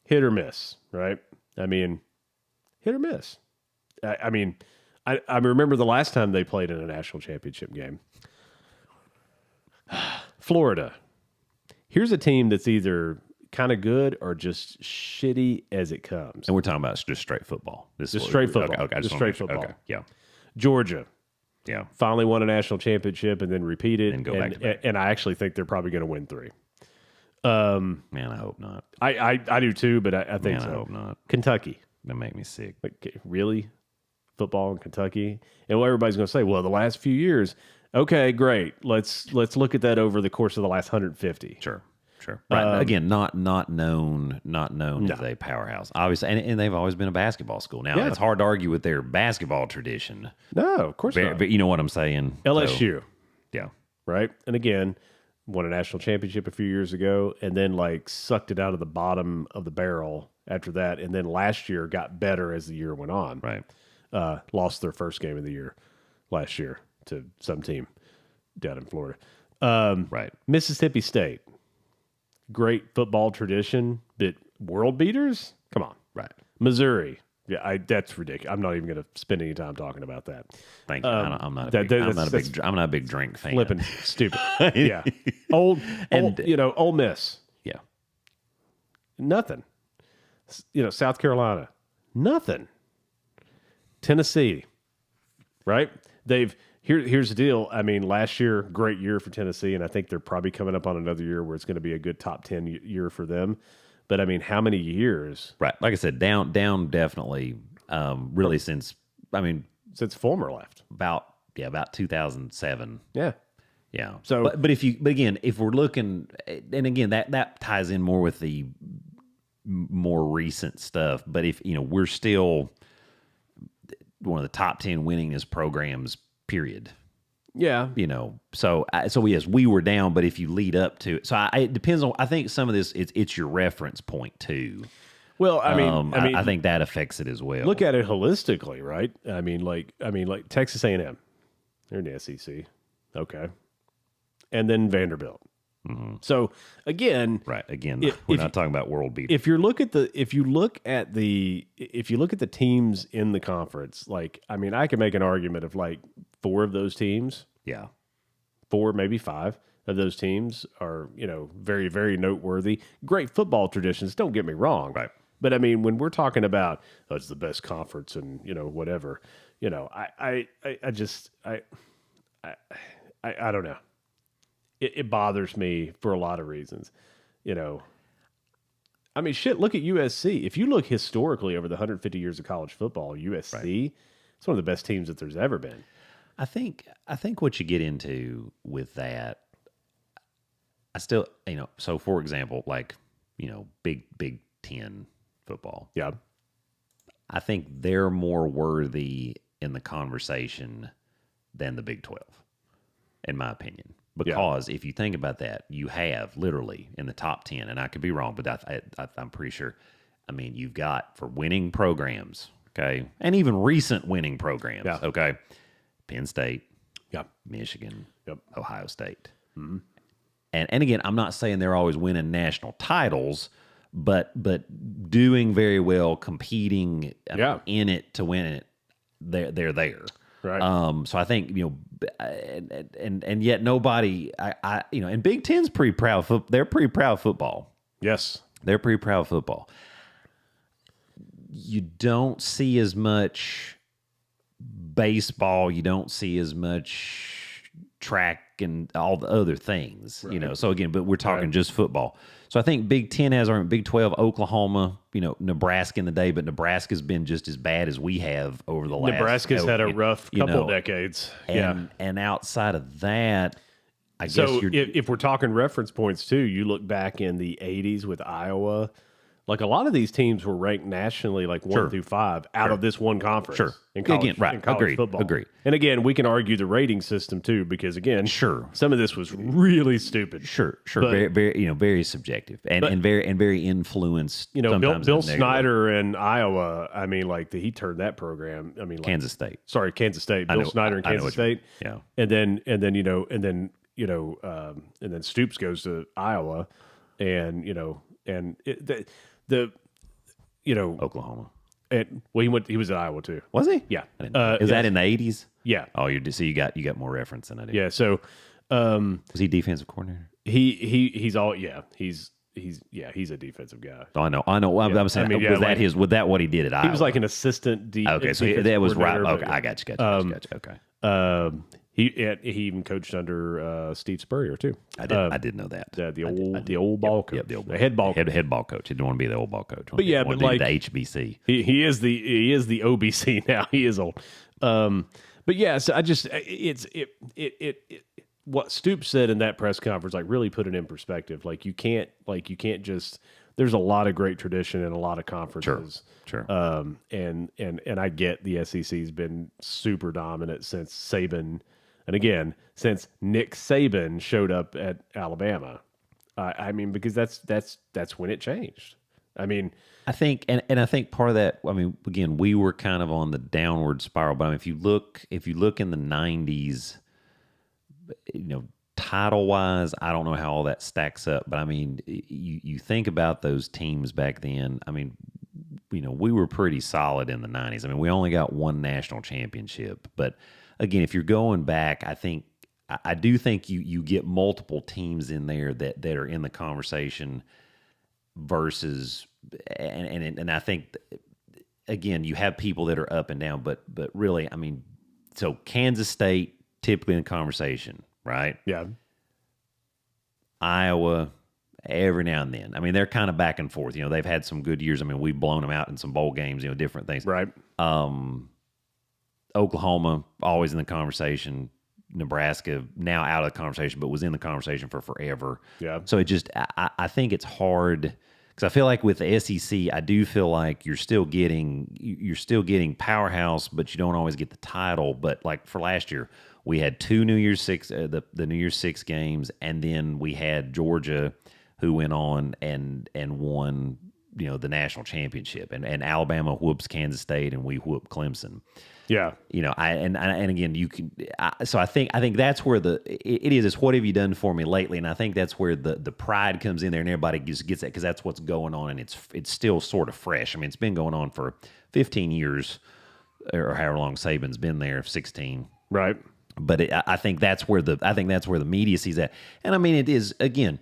Hit or miss, right? I mean, hit or miss. I mean, I remember the last time they played in a national championship game. Florida. Here's a team that's either kind of good or just shitty as it comes. And we're talking about just straight football. Just straight football. Okay, just straight football. Okay, yeah. Georgia. Yeah. Finally won a national championship and then repeated. And go back to back. And I actually think they're probably going to win 3. Man, I hope not. I do too, but I think so. I hope not. Kentucky. That make me sick. Like, really? Football in Kentucky? And well, everybody's going to say, well, the last few years, okay, great. Let's look at that over the course of the last 150. Sure. Right. Again, not known as a powerhouse. Obviously, and they've always been a basketball school. Now, it's hard to argue with their basketball tradition. No, of course not. But you know what I'm saying? LSU. So, yeah. Right? And again, won a national championship a few years ago and then like sucked it out of the bottom of the barrel after that. And then last year got better as the year went on. Right. Lost their first game of the year last year to some team down in Florida. Right. Mississippi State. Great football tradition, but world beaters? Come on. Right. Missouri. Yeah, that's ridiculous. I'm not even going to spend any time talking about that. Thank you. I'm not a big drink fan. Flipping stupid. Yeah. Ole Miss. Yeah. Nothing. South Carolina. Nothing. Tennessee. Right? Here's the deal. I mean, last year, great year for Tennessee, and I think they're probably coming up on another year where it's going to be a good top 10 year for them. But I mean, how many years? Right. Like I said, down definitely, really since Fulmer left. About 2007. Yeah. Yeah. So, but again, if we're looking, and again, that ties in more with the more recent stuff. But if, we're still one of the top 10 winningest programs, period. Yeah. So yes, we were down, but if you lead up to it, so it depends on, I think some of this, it's your reference point too. Well, I mean, I think that affects it as well. Look at it holistically, right? I mean, like Texas A&M, they're in the SEC. Okay. And then Vanderbilt. Mm-hmm. So again, right. Again, we're not talking about world beaters. If you look at the teams in the conference, like, I mean, I can make an argument of like 4 of those teams. Yeah. 4, maybe 5 of those teams are, very, very noteworthy. Great football traditions. Don't get me wrong. Right. But I mean, when we're talking about, it's the best conference and, whatever, I don't know. It bothers me for a lot of reasons, I mean, shit, look at USC. If you look historically over the 150 years of college football, USC, it's one of the best teams that there's ever been. I think what you get into with that, I still, so for example, like, Big Ten football. Yeah. I think they're more worthy in the conversation than the Big 12, in my opinion. Because if you think about that, you have literally in the top 10, and I could be wrong, but I'm pretty sure. I mean, you've got for winning programs, okay, and even recent winning programs, okay, Penn State, Michigan, Ohio State. Mm-hmm. And again, I'm not saying they're always winning national titles, but doing very well, competing in it to win it, they're there. Right. So I think, and yet nobody, and Big Ten's pretty proud. They're pretty proud of football. Yes. They're pretty proud of football. you don't see as much baseball. You don't see as much track and all the other things, So again, but we're talking just football. So I think Big 10 has, or Big 12, Oklahoma, Nebraska in the day, but Nebraska's been just as bad as we have over the last. Nebraska's had a rough couple decades. And outside of that, I guess if we're talking reference points too, you look back in the 80s with Iowa. Like a lot of these teams were ranked nationally, like 1 through 5, out of this one conference. Sure. In college, in college football. Agreed. And again, we can argue the rating system too, because again, some of this was really stupid. Sure. But, very subjective and very influenced. Bill Snyder in Iowa. I mean, he turned that program. I mean, Kansas State. Sorry, Kansas State. Bill Snyder in Kansas State. Yeah. And then Stoops goes to Iowa, and Oklahoma. He was at Iowa too. Was he? Yeah. Is that in the 80s? Yeah. Oh, you got more reference than I did. Yeah. So, was he defensive coordinator? He's a defensive guy. Oh, I know. Yeah. I'm saying, was that what he did at Iowa? He was like an assistant. Okay, so that was right. Okay, I got you. Okay. He even coached under Steve Spurrier too. I did know that. The old ball coach. Yeah, the head ball coach. Head ball coach. He didn't want to be the old ball coach. But yeah, but like the HBC. He is the OBC now. He is old. But yeah, so I just what Stoops said in that press conference really put it in perspective. You can't just. There's a lot of great tradition in a lot of conferences. Sure. And I get the SEC's been super dominant since Saban, and again, since Nick Saban showed up at Alabama. I mean, because that's when it changed. I mean, I think, and I think part of that. I mean, again, we were kind of on the downward spiral. But I mean, if you look in the '90s, title wise, I don't know how all that stacks up. But I mean, you think about those teams back then. I mean, we were pretty solid in the '90s. I mean, we only got one national championship. But again, if you're going back, I do think you get multiple teams in there that are in the conversation versus, and I think again, you have people that are up and down, but really, I mean, so Kansas State typically in the conversation, right? Yeah. Iowa, every now and then. I mean, they're kind of back and forth. They've had some good years. I mean, we've blown them out in some bowl games, different things. Right. Oklahoma, always in the conversation. Nebraska, now out of the conversation, but was in the conversation for forever. Yeah. So it just, I think it's hard because I feel like with the SEC, I do feel like you're still getting powerhouse, but you don't always get the title. But like for last year, we had two New Year's Six, the New Year's Six games, and then we had Georgia, who went on and won, the national championship, and Alabama whoops Kansas State, and we whoop Clemson. Yeah, and again, you can. So I think that's where it is. It's what have you done for me lately, and I think that's where the pride comes in there, and everybody just gets that because that's what's going on, and it's still sort of fresh. I mean, it's been going on for 15 years, or however long Saban's been there, 16, right? But I think that's where the media sees that, and I mean, it is again.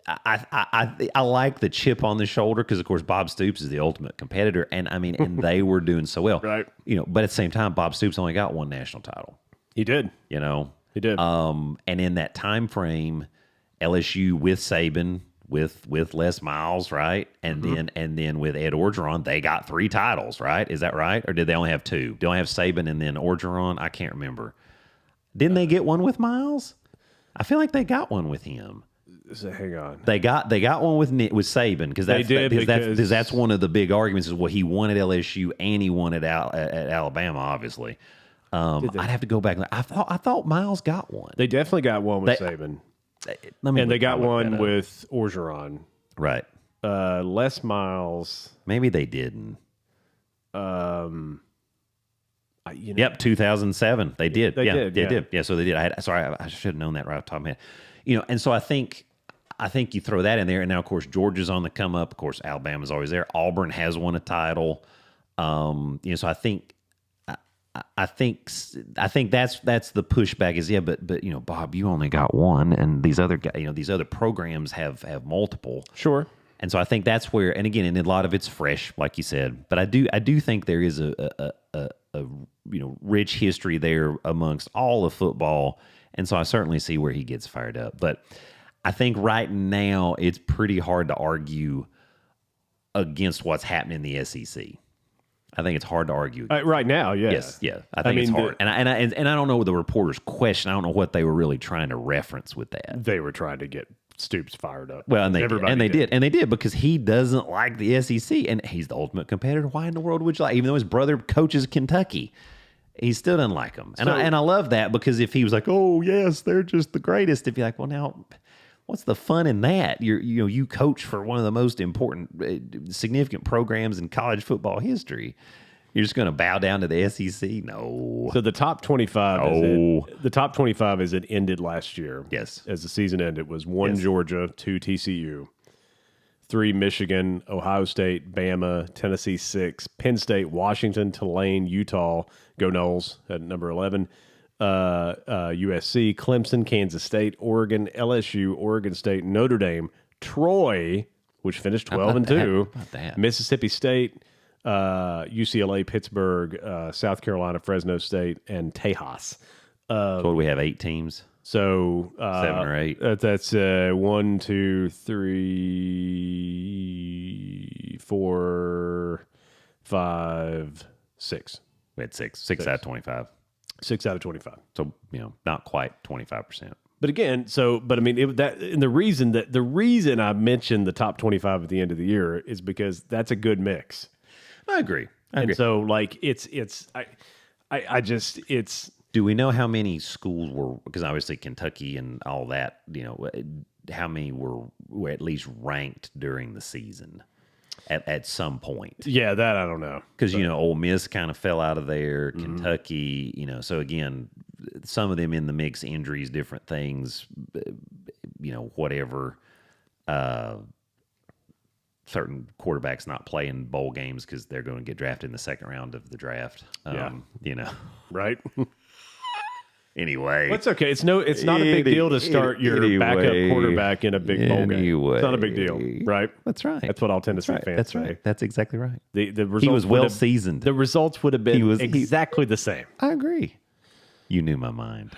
I like the chip on the shoulder because, of course, Bob Stoops is the ultimate competitor, and I mean, and they were doing so well, right? But at the same time, Bob Stoops only got one national title. He did, he did. And in that time frame, LSU with Saban, with Les Miles, right, and then with Ed Orgeron, they got 3 titles, right? Is that right, or did they only have 2? Did they only have Saban and then Orgeron? I can't remember. Didn't they get one with Miles? I feel like they got one with him. So hang on. They got one with Saban because that's one of the big arguments is he won at LSU and he won at Alabama, obviously. I'd have to go back. I thought Miles got one. They definitely got one with Saban, and they got one with Orgeron. Right. Les Miles. Maybe they didn't. Yep, 2007. They did. They did. Yeah, so they did. I should have known that right off the top of my head. And so I think you throw that in there, and now of course Georgia's on the come up. Of course, Alabama's always there. Auburn has won a title. So I think that's the pushback is but Bob, you only got one, and these other programs have multiple. Sure. And so I think that's where, and again, and a lot of it's fresh, like you said, but I do think there is a rich history there amongst all of football. And so I certainly see where he gets fired up. But I think right now it's pretty hard to argue against what's happening in the SEC. I think it's hard to argue. Right now, yeah. Yes, yeah. I think it's hard. And I don't know the reporter's question. I don't know what they were really trying to reference with that. They were trying to get Stoops fired up. Well, and they did because he doesn't like the SEC, and he's the ultimate competitor. Why in the world would you like? Even though his brother coaches Kentucky, he still doesn't like them. And I love that, because if he was like, oh yes, they're just the greatest, if you're like, well, now, what's the fun in that? You coach for one of the most important, significant programs in college football history. You're just going to bow down to the SEC? No. So the top 25. The top 25 as it ended last year. Yes. As the season ended, was 1 Georgia, 2 TCU, 3 Michigan, Ohio State, Bama, Tennessee 6, Penn State, Washington, Tulane, Utah, go Noles at number 11, USC, Clemson, Kansas State, Oregon, LSU, Oregon State, Notre Dame, Troy, which finished 12-2, Mississippi State, UCLA, Pittsburgh, South Carolina, Fresno State, and Tejas. So we have 8 teams. So 7 or 8. That's 1, 2, 3, 4, 5, 6. We had 6 out of 25. 6 out of 25. So not quite 25%. But again, the reason I mentioned the top 25 at the end of the year is because that's a good mix. I agree. And so Do we know how many schools were, because obviously Kentucky and all that, how many were at least ranked during the season at some point? Yeah, that I don't know. Because, Ole Miss kind of fell out of there, Kentucky, so again, some of them in the mix, injuries, different things, whatever. Certain quarterbacks not playing bowl games because they're going to get drafted in the second round of the draft. Right? Anyway, that's okay. It's not a big deal to start your backup quarterback in a big bowl game. It's not a big deal, right? That's right. That's what all Tennessee fans say. Right. That's exactly right. The he was well seasoned. The results would have been exactly the same. I agree. You knew my mind.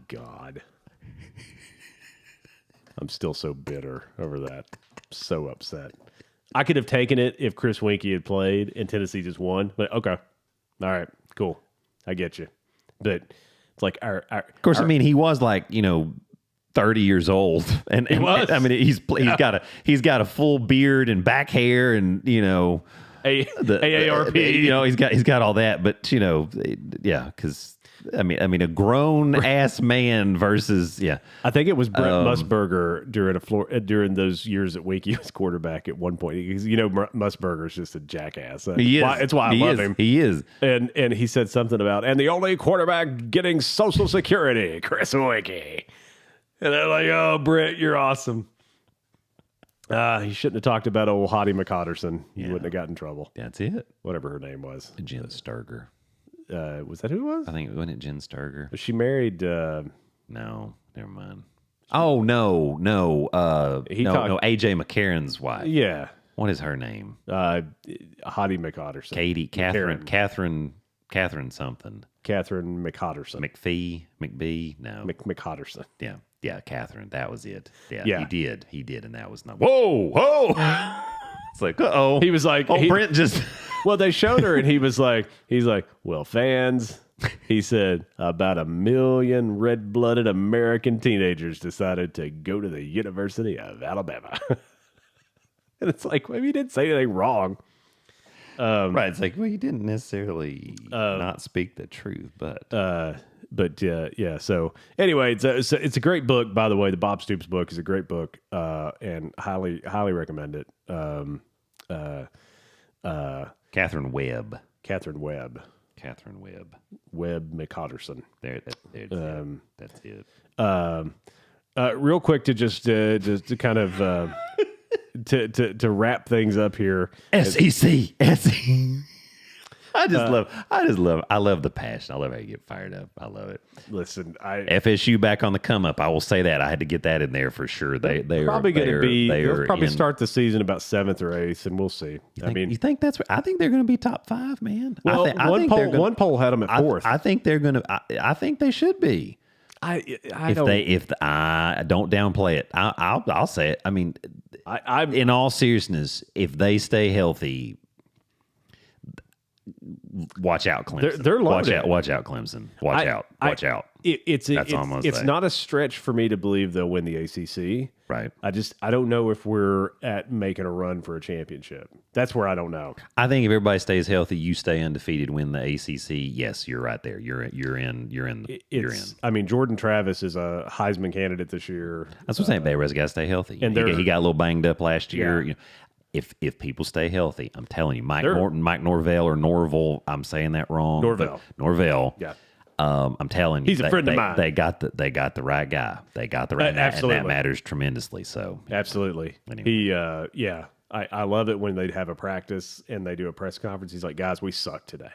God. I'm still so bitter over that. So upset. I could have taken it if Chris Winkie had played and Tennessee just won. But okay. All right. Cool. I get you. But it's like of course, he was like, 30 years old. And he was. He's got a full beard and back hair and, AARP. He's got all that, but because a grown ass man versus I think it was Brett Musburger during those years that Winkie was quarterback at one point. Because Musburger's just a jackass. He is. It's why I love him. He is. And he said something about the only quarterback getting Social Security, Chris Winkie. And they're like, "Oh, Brett, you're awesome." He shouldn't have talked about old Hottie McCotterson. He wouldn't have gotten in trouble. That's it. Whatever her name was. Jen Sturger. Was that who it was? I think it wasn't Jen Sturger. Was she married? No, never mind. Oh no. AJ McCarron's wife. Yeah. What is her name? Hottie McCotterson. Catherine something. Catherine McCotterson. McBee. No. McCotterson. Yeah, Catherine. That was it. Yeah. He did, and that was not. Whoa! It's like, uh-oh. He was like, Brent just. Well, they showed her, and he's like, well, fans, he said, about 1 million red-blooded American teenagers decided to go to the University of Alabama. And it's like, well, he didn't say anything wrong. Right. It's like, well, you didn't necessarily not speak the truth, but yeah. So anyway, it's a great book, by the way. The Bob Stoops book is a great book, and highly recommend it. Catherine Webb. Webb McCotterson. That's it. Real quick to just to kind of to wrap things up here. SEC. I love the passion. I love how you get fired up. I love it. Listen, FSU back on the come up. I will say that. I had to get that in there for sure. They're probably going to be. They'll probably in, start the season about 7th or 8th, and we'll see. I think that's. I think they're going to be top 5, man. Well, one poll had them at 4th. I think they're going to. I think they should be. I don't downplay it. I'll say it. I mean, I'm in all seriousness, if they stay healthy, watch out, Clemson. They're loaded. Watch out, Clemson. Watch out. It's not a stretch for me to believe they'll win the ACC. Right. I don't know if we're at making a run for a championship. That's where I don't know. I think if everybody stays healthy, you stay undefeated, win the ACC. Yes, you're right there. You're in. I mean, Jordan Travis is a Heisman candidate this year. That's what I'm saying. Bayless got to stay healthy. And he got a little banged up last year. Yeah. You know, if people stay healthy, I'm telling you, Mike Norvell or Norville, I'm saying that wrong. Norvell. Yeah. I'm telling you, he's a friend of mine. They got the right guy. They got the right guy, and that matters tremendously. So absolutely, anyway. I love it when they have a practice and they do a press conference. He's like, guys, we suck today.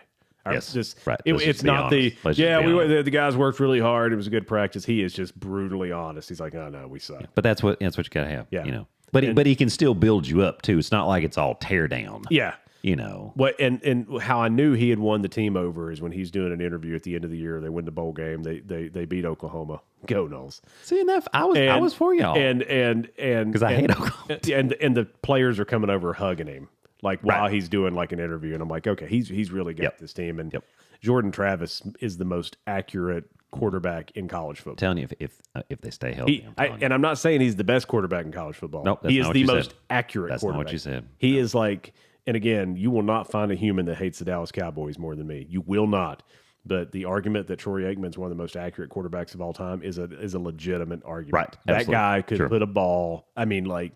Yes, right. It's not the guys worked really hard. It was a good practice. He is just brutally honest. He's like, oh no, we suck. But that's what you got to have. Yeah, you know. But he can still build you up too. It's not like it's all tear down. Yeah. You know what? And how I knew he had won the team over is when he's doing an interview at the end of the year. They win the bowl game. They beat Oklahoma. Go Noles! See enough. I was for y'all. And because I hate Oklahoma. And the players are coming over hugging him while he's doing like an interview. And I'm like, okay, he's really got this team. And Jordan Travis is the most accurate quarterback in college football. I'm telling you, if they stay healthy, I'm not saying he's the best quarterback in college football. Nope, he is the most accurate. That's quarterback. Not what you said. He is like. And again, you will not find a human that hates the Dallas Cowboys more than me. You will not. But the argument that Troy Aikman's one of the most accurate quarterbacks of all time is a legitimate argument. Right. That Absolutely. guy could put a ball. I mean, like,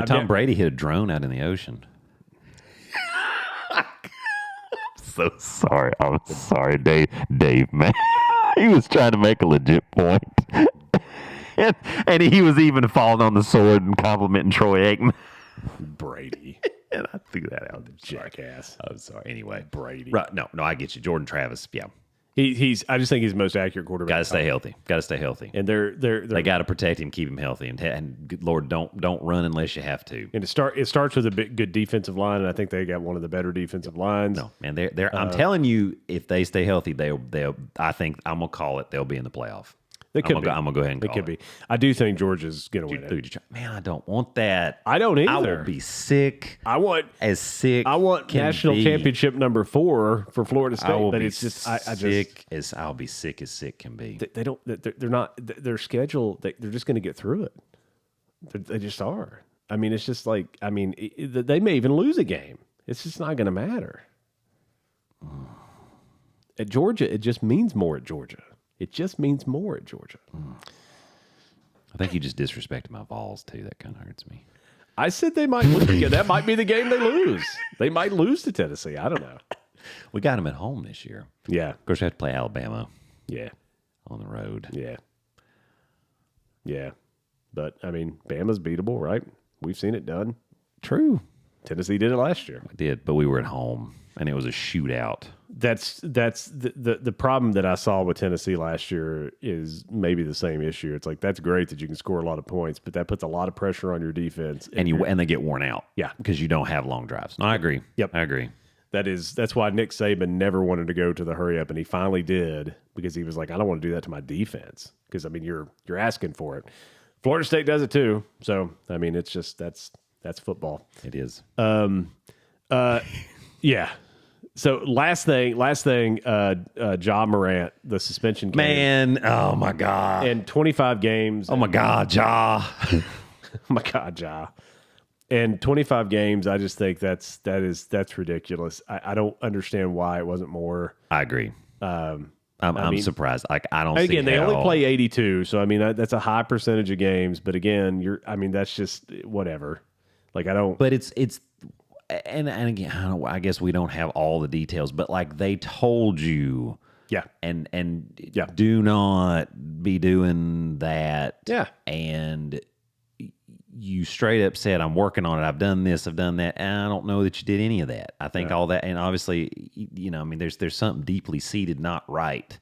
Tom Brady hit a drone out in the ocean. So sorry. I'm sorry, Dave, man. He was trying to make a legit point. and he was even falling on the sword and complimenting Troy Aikman. Brady. And I threw that out. Jackass. I'm sorry. Anyway. Brady. Right. No, I get you. Jordan Travis. Yeah. I just think he's the most accurate quarterback. Got to stay healthy. And they got to protect him, keep him healthy, and good Lord, don't run unless you have to. And it starts with a good defensive line, and I think they got one of the better defensive lines. No, man, they're I'm telling you, if they stay healthy, they'll. I think I'm gonna call it. They'll be in the playoff. They could be. I'm gonna go ahead and call it. They could be. I do think Georgia's gonna win it. Man, I don't want that. I don't either. I will be sick. I want national championship number 4 for Florida State. I'll be sick as sick can be. They don't. They're not. Their schedule. They're just gonna get through it. They just are. I mean, it's just like. I mean, they may even lose a game. It's just not gonna matter. At Georgia, it just means more at Georgia. It just means more at Georgia. I think you just disrespected my Vols, too. That kind of hurts me. I said they might lose. That might be the game they lose. They might lose to Tennessee. I don't know. We got them at home this year. Yeah. Of course, we have to play Alabama. Yeah. On the road. Yeah. Yeah. But, I mean, Bama's beatable, right? We've seen it done. True. Tennessee did it last year. We did, but we were at home, and it was a shootout. That's the problem that I saw with Tennessee last year is maybe the same issue. It's like that's great that you can score a lot of points, but that puts a lot of pressure on your defense, and they get worn out. Yeah, because you don't have long drives. No, I agree. Yep, I agree. That's why Nick Saban never wanted to go to the hurry up, and he finally did because he was like, I don't want to do that to my defense because I mean you're asking for it. Florida State does it too, so I mean it's just that's football. It is. Yeah. So last thing, Ja Morant, the suspension came. Man, oh my God. And 25 games. Oh my God, Ja. Oh my God, Ja. And 25 games, I just think that's ridiculous. I don't understand why it wasn't more. I agree. I'm surprised. Like I don't. Again, see they only play 82, so I mean that's a high percentage of games. But again, that's just whatever. Like I don't. But it's. And again, I guess we don't have all the details, but like they told you, and do not be doing that, yeah, and you straight up said, I'm working on it. I've done this, I've done that. And I don't know that you did any of that. I think all that, and obviously, I mean, there's something deeply seated not right.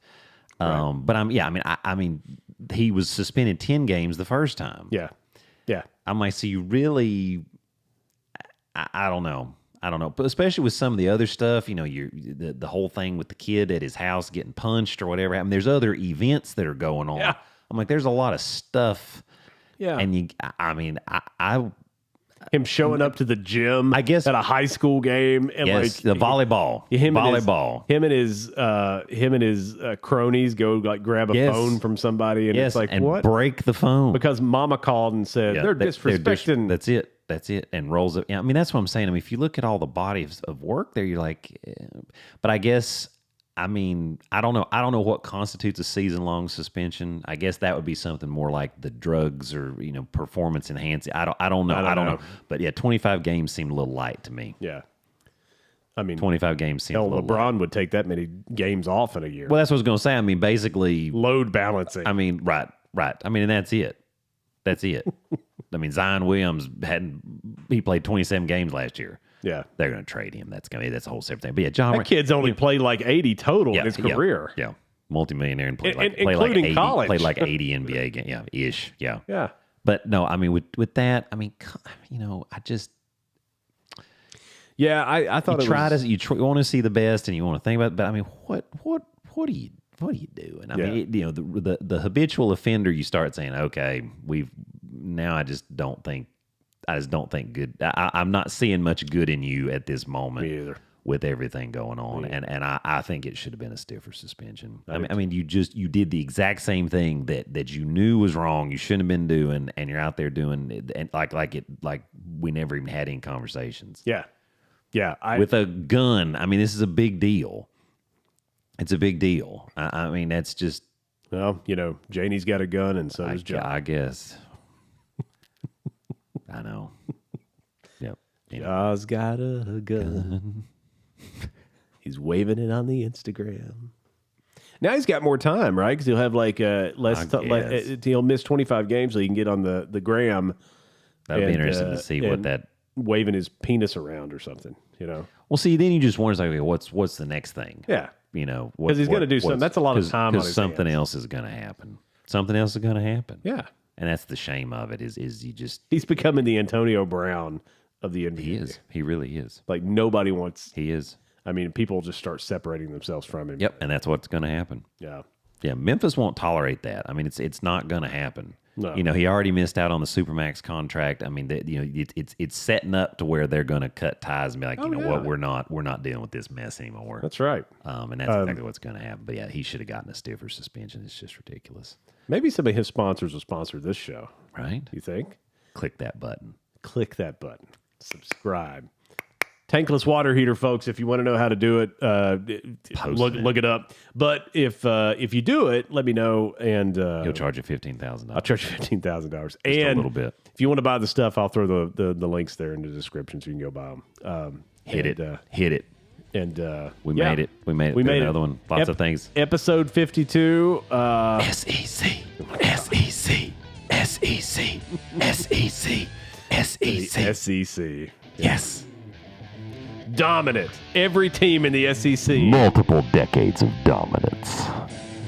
But I mean, he was suspended 10 games the first time. Yeah. I'm like, so you really, I don't know. But especially with some of the other stuff, the whole thing with the kid at his house getting punched or whatever. I mean, there's other events that are going on. Yeah. I'm like, there's a lot of stuff. Yeah. And him showing up to the gym, I guess, at a high school game, and the volleyball, him and his cronies go like grab a phone from somebody, and it's like, and what? Break the phone because Mama called and said they're disrespecting. That's it, and rolls up. I mean, that's what I'm saying. I mean, if you look at all the bodies of work there, you're like, but I guess. I mean, I don't know what constitutes a season-long suspension. I guess that would be something more like the drugs or performance enhancing. I don't know. But yeah, 25 games seemed a little light to me. Yeah, I mean, 25 games seemed. Hell, LeBron light. Would take that many games off in a year. Well, that's what I was going to say. I mean, basically load balancing. I mean, right. I mean, and that's it. I mean, Zion Williams he played 27 games last year. Yeah, they're going to trade him. That's a whole separate thing. But yeah, John, that kid's only played like 80 total in his career. Yeah, multimillionaire and played like including 80, college. Played like 80 NBA games. Yeah, ish. Yeah. Yeah. But no, I mean with that, I mean, I just. Yeah, I thought you want to see the best and you want to think about it, but I mean, what do you do? And I mean, the habitual offender, you start saying, okay, I just don't think good. I'm not seeing much good in you at this moment. Me either. With everything going on, and I think it should have been a stiffer suspension. I mean, you did the exact same thing that you knew was wrong. You shouldn't have been doing, and you're out there doing it, and like we never even had any conversations. Yeah. With a gun. I mean, this is a big deal. It's a big deal. I mean, that's just. Well, Janie's got a gun, and so does John. I guess. I know. Yep. Jaws got a gun. He's waving it on the Instagram. Now he's got more time, right? Because he'll have he'll miss 25 games, so he can get on the gram. That'd be interesting to see what that waving his penis around or something. Well, see, then you just wonder, like, what's the next thing? Yeah, because he's going to do something. That's a lot of time. Because something else is going to happen. Something else is going to happen. Yeah. And that's the shame of it is you just... He's becoming the Antonio Brown of the NBA. He is. He really is. Like, nobody wants... He is. I mean, people just start separating themselves from him. Yep, and that's what's going to happen. Yeah. Yeah, Memphis won't tolerate that. I mean, it's not going to happen. No. He already missed out on the Supermax contract. I mean, it's setting up to where they're going to cut ties and be like, what, we're not dealing with this mess anymore. That's right. And that's exactly what's going to happen. But yeah, he should have gotten a stiffer suspension. It's just ridiculous. Maybe some of his sponsors will sponsor this show. Right? You think? Click that button. Subscribe. Tankless water heater, folks. If you want to know how to do it, look it up. But if you do it, let me know, and he'll charge you $15,000. I'll charge you $15,000, and a little bit. If you want to buy the stuff, I'll throw the links there in the description so you can go buy them. Hit it. And we made it. We made another one. Lots of things. Episode 52. SEC. Yes. Dominant. Every team in the SEC. Multiple decades of dominance.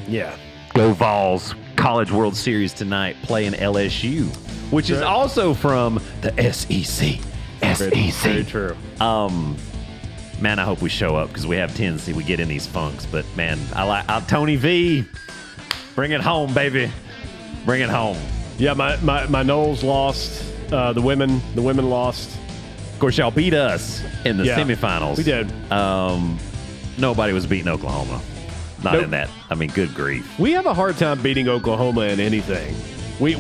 Yeah. Go Vols. College World Series tonight playing LSU, which is also from the SEC. Very true. Man, I hope we show up because we have tendency we get in these funks. But man, I like Tony V. Bring it home, baby. Bring it home. Yeah, my Noles lost. The women lost. Of course, y'all beat us in the semifinals. We did. Nobody was beating Oklahoma. Not in that. I mean, good grief. We have a hard time beating Oklahoma in anything. We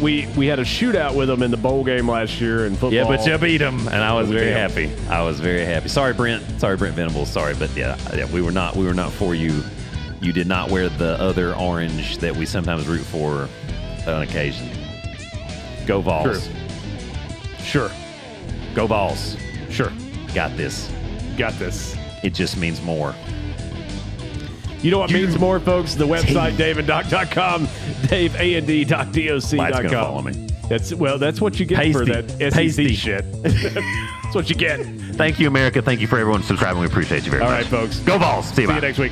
had a shootout with them in the bowl game last year in football. Yeah, but you beat them, and I was very happy. Sorry, Brent Venables. Sorry, but yeah, we were not for you. You did not wear the other orange that we sometimes root for on occasion. Go Vols. True. Sure. Go Vols. Sure. Got this. It just means more. You know what means more, folks? The website, DaveDoc052.com, DaveAndD.doc.com. Mike's going to follow me. That's what you get for that SEC shit. That's what you get. Thank you, America. Thank you for everyone subscribing. We appreciate you very much. All right, folks. Go Vols. See you next week.